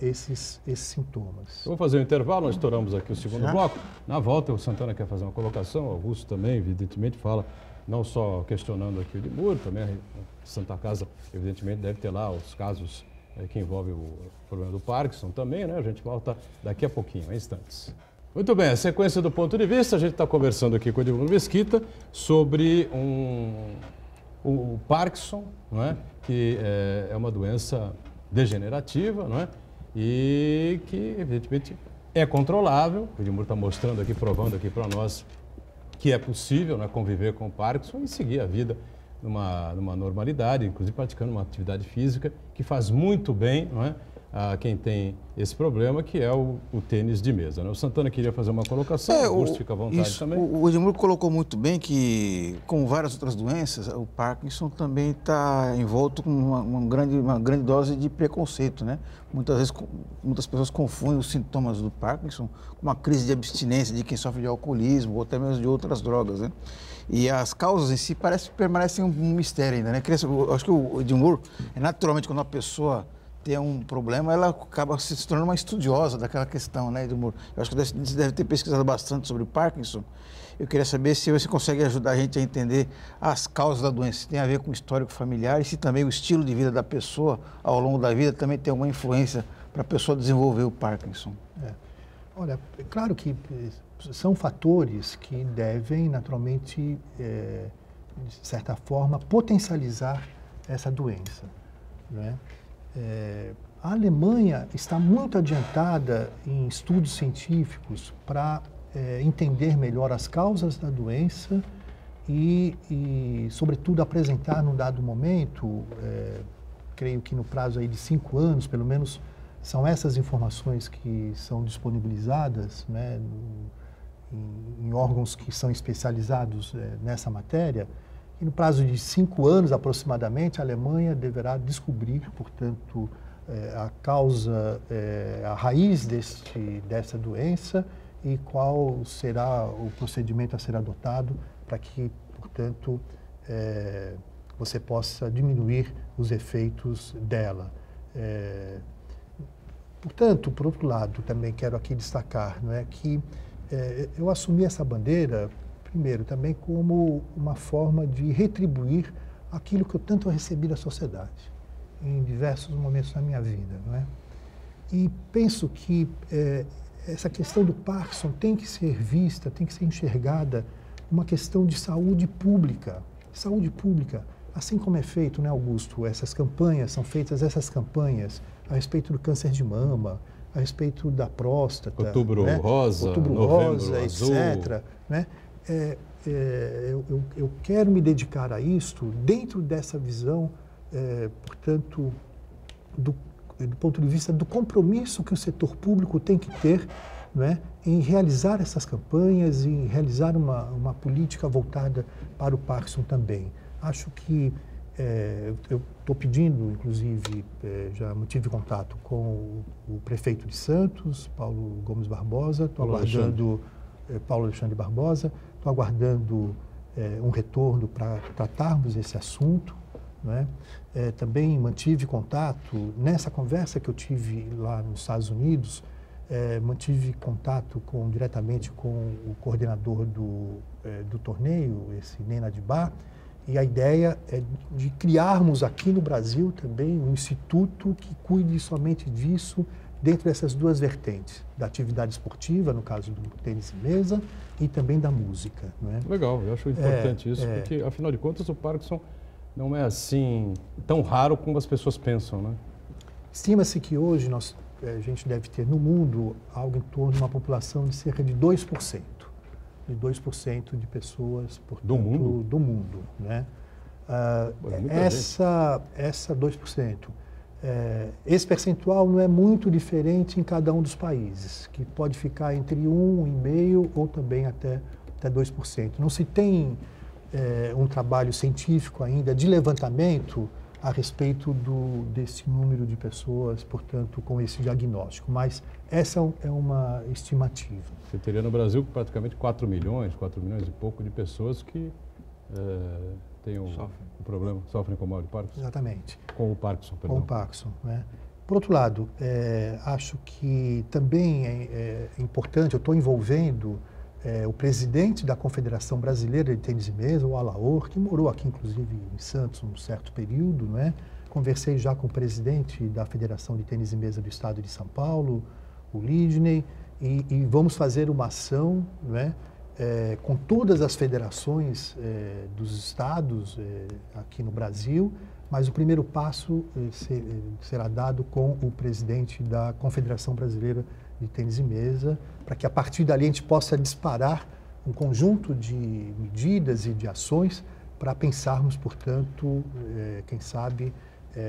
Speaker 3: esses sintomas.
Speaker 1: Eu vou fazer um intervalo, nós estouramos aqui o segundo bloco. Na volta, o Santana quer fazer uma colocação, o Augusto também, evidentemente, fala, não só questionando aqui o Edmundo, também a Santa Casa, evidentemente, deve ter lá os casos que envolvem o problema do Parkinson também, né? A gente volta daqui a pouquinho, em instantes. Muito bem, a sequência do ponto de vista, a gente está conversando aqui com o Edmundo Mesquita sobre o Parkinson, não é? Que é uma doença degenerativa, não é? E que, evidentemente, é controlável. O Edmundo está mostrando aqui, provando aqui para nós que é possível, né, conviver com o Parkinson e seguir a vida numa normalidade, inclusive praticando uma atividade física que faz muito bem, não é, a quem tem esse problema, que é o tênis de mesa, né? O Santana queria fazer uma colocação, o Augusto fica à vontade também.
Speaker 5: O Edmundo colocou muito bem que, como várias outras doenças, o Parkinson também está envolto com uma grande dose de preconceito, né? Muitas vezes, muitas pessoas confundem os sintomas do Parkinson com uma crise de abstinência de quem sofre de alcoolismo ou até mesmo de outras drogas, né? E as causas em si permanecem um mistério ainda, né? Eu acho que o Edmundo, naturalmente, quando uma pessoa tem um problema, ela acaba se tornando uma estudiosa daquela questão, né, Edmundo? Eu acho que você deve ter pesquisado bastante sobre o Parkinson. Eu queria saber se você consegue ajudar a gente a entender as causas da doença, se tem a ver com o histórico familiar e se também o estilo de vida da pessoa ao longo da vida também tem alguma influência para a pessoa desenvolver o Parkinson.
Speaker 3: Olha, é claro que são fatores que devem, naturalmente, de certa forma, potencializar essa doença, né? A Alemanha está muito adiantada em estudos científicos para entender melhor as causas da doença e, sobretudo, apresentar num dado momento, creio que no prazo aí de 5 anos, pelo menos, são essas informações que são disponibilizadas, né, em órgãos que são especializados nessa matéria. E no prazo de 5 anos, aproximadamente, a Alemanha deverá descobrir, portanto, a causa, a raiz dessa doença e qual será o procedimento a ser adotado para que, portanto, você possa diminuir os efeitos dela. Portanto, por outro lado, também quero aqui destacar, não é, que eu assumi essa bandeira primeiro, também como uma forma de retribuir aquilo que eu tanto recebi da sociedade, em diversos momentos da minha vida, não é? E penso que essa questão do Parkinson tem que ser vista, tem que ser enxergada uma questão de saúde pública. Saúde pública, assim como é feito, né, Augusto? São feitas essas campanhas a respeito do câncer de mama, a respeito da próstata,
Speaker 1: Outubro Rosa,
Speaker 3: Novembro
Speaker 1: Azul,
Speaker 3: etc., né? Eu quero me dedicar a isto dentro dessa visão, portanto, do ponto de vista do compromisso que o setor público tem que ter, não é, em realizar essas campanhas, em realizar uma política voltada para o Parkinson também. Acho que eu estou pedindo, inclusive, já mantive contato com o prefeito de Santos, Paulo Gomes Barbosa, estou aguardando Paulo Alexandre Barbosa, estou aguardando um retorno para tratarmos esse assunto, não é? Também mantive contato, nessa conversa que eu tive lá nos Estados Unidos, mantive contato diretamente com o coordenador do torneio, esse Nena Dibá, e a ideia é de criarmos aqui no Brasil também um instituto que cuide somente disso, dentro dessas duas vertentes, da atividade esportiva, no caso do tênis de mesa, e também da música. Não é?
Speaker 1: Legal, eu acho importante isso, porque, afinal de contas, o Parkinson não é assim tão raro como as pessoas pensam, né?
Speaker 3: Estima-se que hoje a gente deve ter no mundo algo em torno de uma população de cerca de 2%. De 2% de pessoas, portanto, do mundo, né? Essa 2%. Esse percentual não é muito diferente em cada um dos países, que pode ficar entre 1,5% ou também até 2%. Não se tem um trabalho científico ainda de levantamento a respeito desse número de pessoas, portanto, com esse diagnóstico. Mas essa é uma estimativa.
Speaker 1: Você teria no Brasil praticamente 4 milhões e pouco de pessoas que têm o problema, sofrem com mal de Parkinson.
Speaker 3: Exatamente.
Speaker 1: Com o Parkinson, perdão.
Speaker 3: Com o Parkinson, né? Por outro lado, acho que também é importante, eu estou envolvendo o presidente da Confederação Brasileira de Tênis de Mesa, o Alaor, que morou aqui, inclusive, em Santos, um certo período, né? Conversei já com o presidente da Federação de Tênis de Mesa do Estado de São Paulo, o Lidney, e vamos fazer uma ação, né? Com todas as federações dos estados aqui no Brasil, mas o primeiro passo será dado com o presidente da Confederação Brasileira de Tênis de Mesa, para que a partir dali a gente possa disparar um conjunto de medidas e de ações para pensarmos, portanto, quem sabe,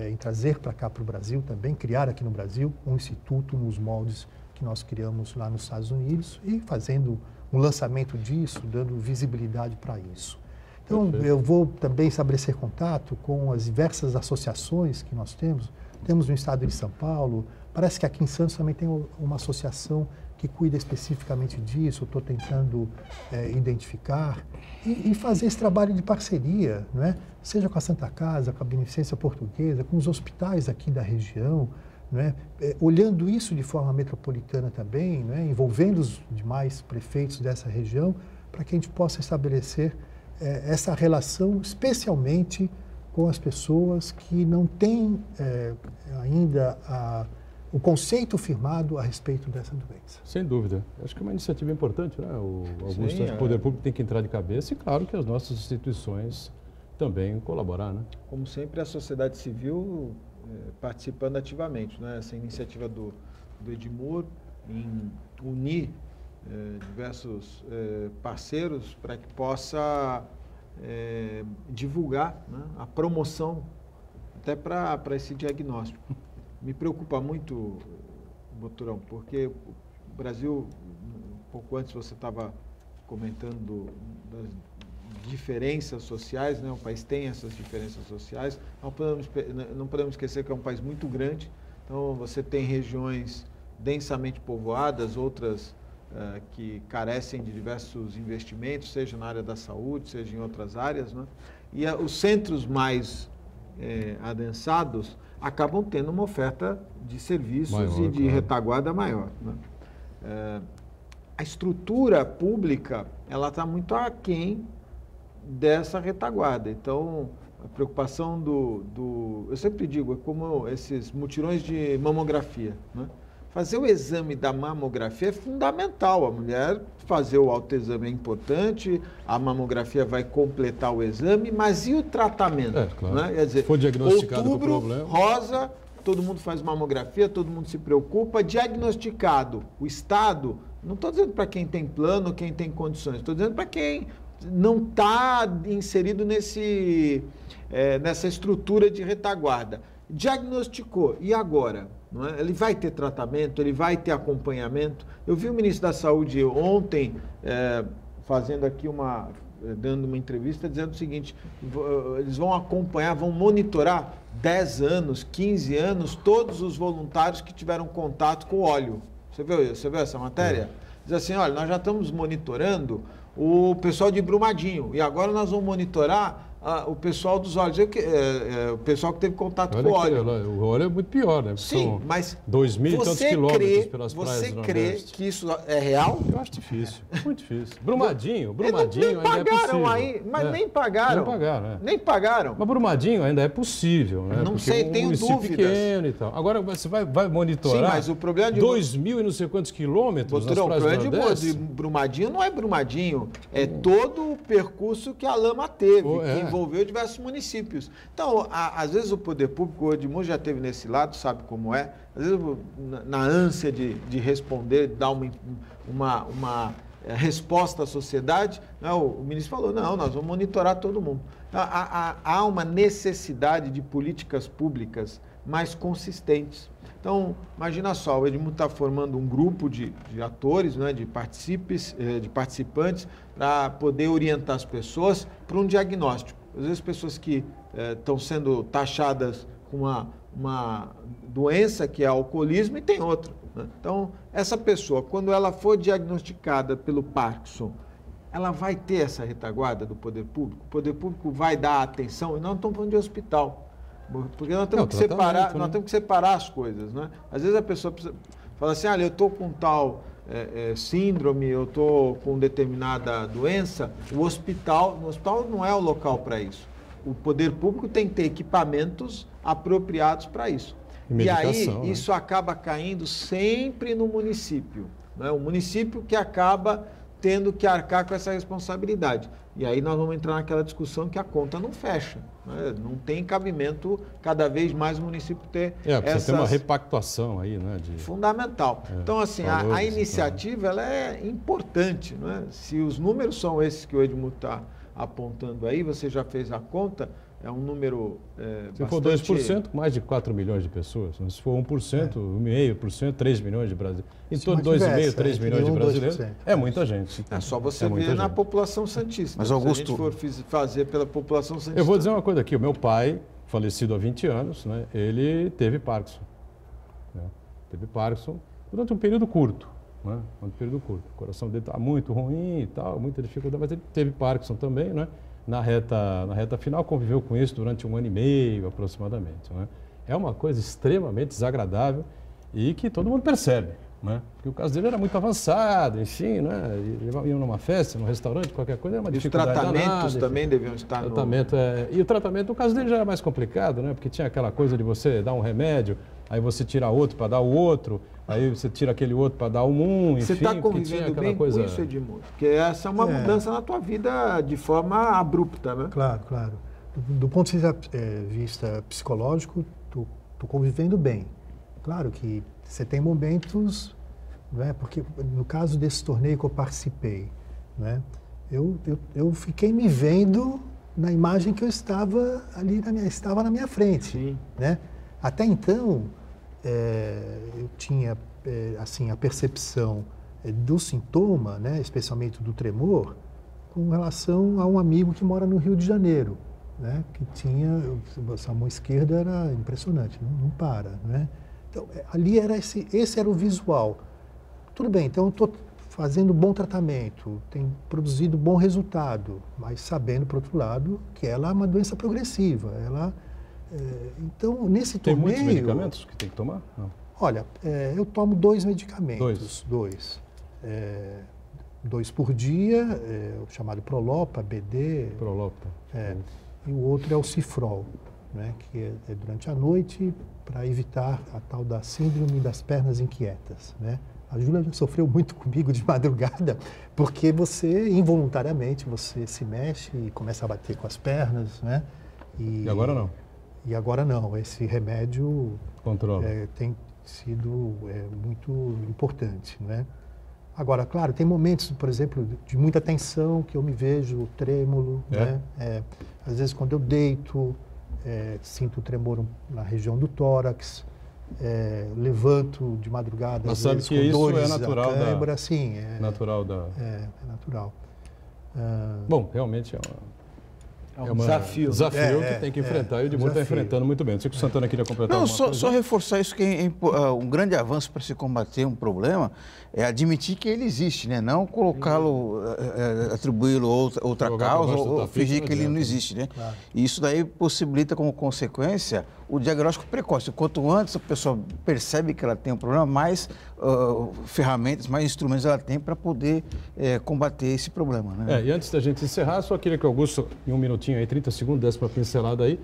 Speaker 3: em trazer para cá para o Brasil também, criar aqui no Brasil um instituto nos moldes que nós criamos lá nos Estados Unidos e fazendo um lançamento disso, dando visibilidade para isso. Então, eu vou também estabelecer contato com as diversas associações que nós temos. Temos no estado de São Paulo, parece que aqui em Santos também tem uma associação que cuida especificamente disso. Estou tentando identificar e fazer esse trabalho de parceria, não é? Seja com a Santa Casa, com a Beneficência Portuguesa, com os hospitais aqui da região, não é? Olhando isso de forma metropolitana também, não é? Envolvendo os demais prefeitos dessa região, para que a gente possa estabelecer essa relação, especialmente com as pessoas que não têm ainda o conceito firmado a respeito dessa doença.
Speaker 1: Sem dúvida. Acho que é uma iniciativa importante, né? O poder público tem que entrar de cabeça e, claro, que as nossas instituições também colaborar, né?
Speaker 2: Como sempre, a sociedade civil participando ativamente, né? Essa iniciativa do Edmur em unir diversos parceiros para que possa divulgar, né, a promoção até para esse diagnóstico. Me preocupa muito, Boturão, porque o Brasil, um pouco antes você estava comentando das diferenças sociais, né? O país tem essas diferenças sociais, não podemos esquecer que é um país muito grande, então você tem regiões densamente povoadas, outras que carecem de diversos investimentos, seja na área da saúde, seja em outras áreas, né? E os centros mais adensados acabam tendo uma oferta de serviços maior, e de retaguarda maior, né? A estrutura pública, ela está muito aquém dessa retaguarda. Então, a preocupação eu sempre digo, é como esses mutirões de mamografia, né? Fazer o exame da mamografia é fundamental. A mulher fazer o autoexame é importante, a mamografia vai completar o exame, mas e o tratamento?
Speaker 1: Claro.
Speaker 2: Né? Quer dizer,
Speaker 1: se for diagnosticado
Speaker 2: outubro,
Speaker 1: com problema,
Speaker 2: rosa, todo mundo faz mamografia, todo mundo se preocupa. Diagnosticado, o Estado, não estou dizendo para quem tem plano, quem tem condições, estou dizendo para quem não está inserido nessa estrutura de retaguarda. Diagnosticou, e agora? Não é? Ele vai ter tratamento, ele vai ter acompanhamento. Eu vi o ministro da Saúde ontem fazendo aqui dando uma entrevista dizendo o seguinte: eles vão acompanhar, vão monitorar 10 anos, 15 anos, todos os voluntários que tiveram contato com o óleo. Você viu essa matéria? Diz assim, olha, nós já estamos monitorando o pessoal de Brumadinho e agora nós vamos monitorar o pessoal dos óleos, o pessoal que teve contato com o óleo.
Speaker 1: O óleo é muito pior, né?
Speaker 2: Sim,
Speaker 1: são
Speaker 2: mas
Speaker 1: 2.000 e tantos quilômetros pelas praias do
Speaker 2: Você
Speaker 1: Nordeste.
Speaker 2: crê que isso é real?
Speaker 1: Eu acho difícil, muito difícil. Brumadinho
Speaker 2: nem
Speaker 1: ainda
Speaker 2: pagaram
Speaker 1: é possível.
Speaker 2: aí, mas nem pagaram.
Speaker 1: Nem pagaram, né?
Speaker 2: Nem pagaram.
Speaker 1: Mas Brumadinho ainda é possível, né?
Speaker 2: Não
Speaker 1: Porque
Speaker 2: sei,
Speaker 1: um
Speaker 2: tenho
Speaker 1: município
Speaker 2: dúvidas.
Speaker 1: pequeno e tal. Agora você vai monitorar.
Speaker 2: Sim, mas o problema de
Speaker 1: 2.000 e não sei quantos quilômetros nas
Speaker 2: o
Speaker 1: praias do
Speaker 2: problema
Speaker 1: Nordeste.
Speaker 2: de Brumadinho não é Brumadinho, é todo o percurso que a lama teve, que envolveu diversos municípios. Então, às vezes o poder público, o Edmundo já esteve nesse lado, sabe como é, às vezes na ânsia de responder, dar uma resposta à sociedade, né, o ministro falou, não, nós vamos monitorar todo mundo. Há uma necessidade de políticas públicas mais consistentes. Então, imagina só, o Edmundo está formando um grupo de atores, né, de participantes, para poder orientar as pessoas para um diagnóstico. Às vezes, pessoas que estão sendo taxadas com uma doença que é alcoolismo e tem outra, né? Então, essa pessoa, quando ela for diagnosticada pelo Parkinson, ela vai ter essa retaguarda do poder público? O poder público vai dar atenção? E nós não estamos falando de hospital. Porque nós temos, nós temos que separar as coisas, né? Às vezes a pessoa fala assim, eu estou com tal síndrome, eu estou com determinada doença, no hospital não é o local para isso. O poder público tem que ter equipamentos apropriados para isso. E aí, isso acaba caindo sempre no município, né? O município que acaba tendo que arcar com essa responsabilidade. E aí nós vamos entrar naquela discussão que a conta não fecha, né? Não tem cabimento cada vez mais o município ter
Speaker 1: precisa ter uma repactuação aí, né?
Speaker 2: Fundamental. Então, assim, a iniciativa ela é importante, né? Se os números são esses que o Edmundo está apontando aí, você já fez a conta, é um número
Speaker 1: se for 2%, mais de 4 milhões de pessoas. Se for 1%, 1,5%, 3 milhões de brasileiros. Em torno de 2,5%, 3 milhões de brasileiros, é muita gente.
Speaker 2: É só você ver na população santista.
Speaker 5: Mas, Augusto,
Speaker 2: se a gente for fazer pela população santista...
Speaker 1: Eu vou dizer uma coisa aqui. O meu pai, falecido há 20 anos, né, ele teve Parkinson. Né? Teve Parkinson durante um período curto. Né? Um período curto. O coração dele estava muito ruim e tal, muita dificuldade, mas ele teve Parkinson também, né? Na reta final, conviveu com isso durante 1 ano e meio, aproximadamente. Né? É uma coisa extremamente desagradável e que todo mundo percebe, né? Porque o caso dele era muito avançado, enfim, né? Iam numa festa, num restaurante, qualquer coisa, era uma dificuldade danada.
Speaker 2: Os tratamentos também deviam estar no...
Speaker 1: E o tratamento, no caso dele, já era mais complicado, né? Porque tinha aquela coisa de você dar um remédio, aí você tira outro para dar o outro, aí você tira aquele outro para dar enfim.
Speaker 2: Você está convivendo bem com isso, Edmundo? Porque essa é uma mudança na tua vida de forma abrupta, né?
Speaker 3: Claro, claro. Do ponto de vista psicológico, estou convivendo bem. Claro que você tem momentos, né? Porque no caso desse torneio que eu participei, né? Eu fiquei me vendo na imagem que eu estava ali, estava na minha frente.
Speaker 2: Sim.
Speaker 3: Né? Até então, eu tinha assim, a percepção do sintoma, né, especialmente do tremor, com relação a um amigo que mora no Rio de Janeiro, né, que tinha, a mão esquerda era impressionante, não para. Né? Então, ali era esse era o visual. Tudo bem, então eu estou fazendo bom tratamento, tenho produzido bom resultado, mas sabendo, por outro lado, que ela é uma doença progressiva. Então, nesse torneio...
Speaker 1: Tem muitos medicamentos que tem que tomar? Não.
Speaker 3: Olha, eu tomo 2 medicamentos. Dois por dia, o chamado Prolopa, BD.
Speaker 1: Prolopa.
Speaker 3: E o outro é o Cifrol, né, que é durante a noite para evitar a tal da síndrome das pernas inquietas. Né? A Júlia já sofreu muito comigo de madrugada, porque involuntariamente, você se mexe e começa a bater com as pernas, né?
Speaker 1: E agora não?
Speaker 3: E agora não. Esse remédio tem sido muito importante, né? Agora, claro, tem momentos, por exemplo, de muita tensão, que eu me vejo trêmulo, né? Às vezes, quando eu deito, sinto tremor na região do tórax, levanto de madrugada,
Speaker 1: mas
Speaker 3: às
Speaker 1: sabe
Speaker 3: vezes,
Speaker 1: que
Speaker 3: com
Speaker 1: isso
Speaker 3: dores
Speaker 1: é natural
Speaker 3: da câimbra, sim.
Speaker 1: Natural da...
Speaker 3: É natural.
Speaker 1: Bom, realmente é um
Speaker 2: desafio.
Speaker 1: Desafio que tem que enfrentar e o Edmundo está enfrentando muito bem. Não sei que o Santana queria completar alguma coisa.
Speaker 5: Só reforçar isso, que um grande avanço para se combater um problema é admitir que ele existe, né? Não colocá-lo, atribuí-lo a outra causa ou fingir que ele não existe, né? Claro. E isso daí possibilita como consequência o diagnóstico precoce. Quanto antes a pessoa percebe que ela tem um problema, mais ferramentas, mais instrumentos ela tem para poder combater esse problema, né?
Speaker 1: E antes da gente encerrar, só queria que o Augusto, em um minutinho aí, 30 segundos, desse uma pincelada aí,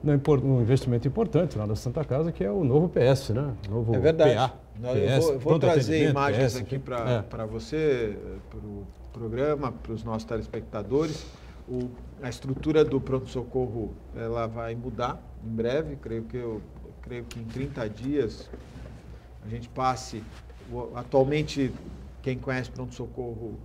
Speaker 1: um investimento importante lá na Santa Casa, que é o novo PS, né? Novo
Speaker 2: verdade.
Speaker 1: PA.
Speaker 2: Eu vou trazer imagens aqui para você, para o programa, para os nossos telespectadores. A estrutura do pronto-socorro ela vai mudar em breve, creio que em 30 dias a gente passe. Atualmente, quem conhece pronto-socorro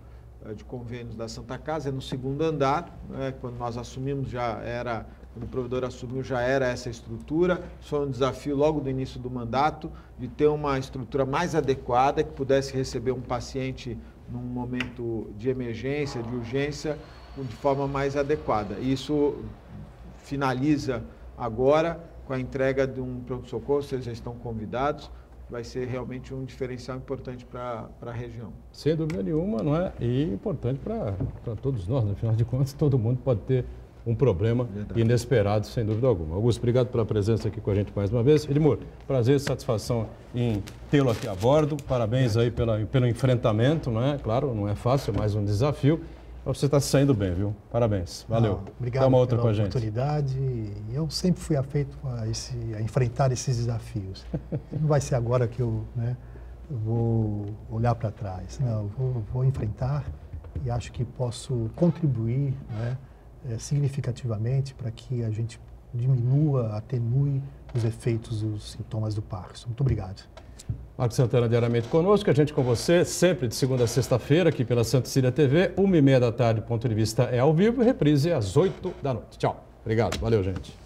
Speaker 2: de convênios da Santa Casa é no 2º andar, né? Quando nós assumimos já era quando o provedor assumiu, já era essa estrutura. Isso foi um desafio logo do início do mandato, de ter uma estrutura mais adequada, que pudesse receber um paciente num momento de emergência, de urgência, de forma mais adequada. Isso finaliza agora com a entrega de um pronto-socorro, vocês já estão convidados, vai ser realmente um diferencial importante para a região.
Speaker 1: Sem dúvida nenhuma, não é? E importante para todos nós, no final de contas, todo mundo pode ter um problema inesperado, sem dúvida alguma. Augusto, obrigado pela presença aqui com a gente mais uma vez. Edmur, prazer e satisfação em tê-lo aqui a bordo. Parabéns aí pelo enfrentamento, não é? Claro, não é fácil, é mais um desafio. Mas você está se saindo bem, viu? Parabéns. Valeu.
Speaker 3: Obrigado
Speaker 1: uma outra
Speaker 3: pela
Speaker 1: com a gente.
Speaker 3: oportunidade. Eu sempre fui afeito a enfrentar esses desafios. Não vai ser agora que eu vou olhar para trás. Não, vou enfrentar e acho que posso contribuir significativamente para que a gente diminua, atenue os efeitos dos sintomas do Parkinson. Muito obrigado.
Speaker 1: Marcos Santana diariamente conosco, a gente com você, sempre de segunda a sexta-feira, aqui pela Santa Cecília TV, 1h30 da tarde, ponto de vista é ao vivo, e reprise às 8 da noite. Tchau. Obrigado. Valeu, gente.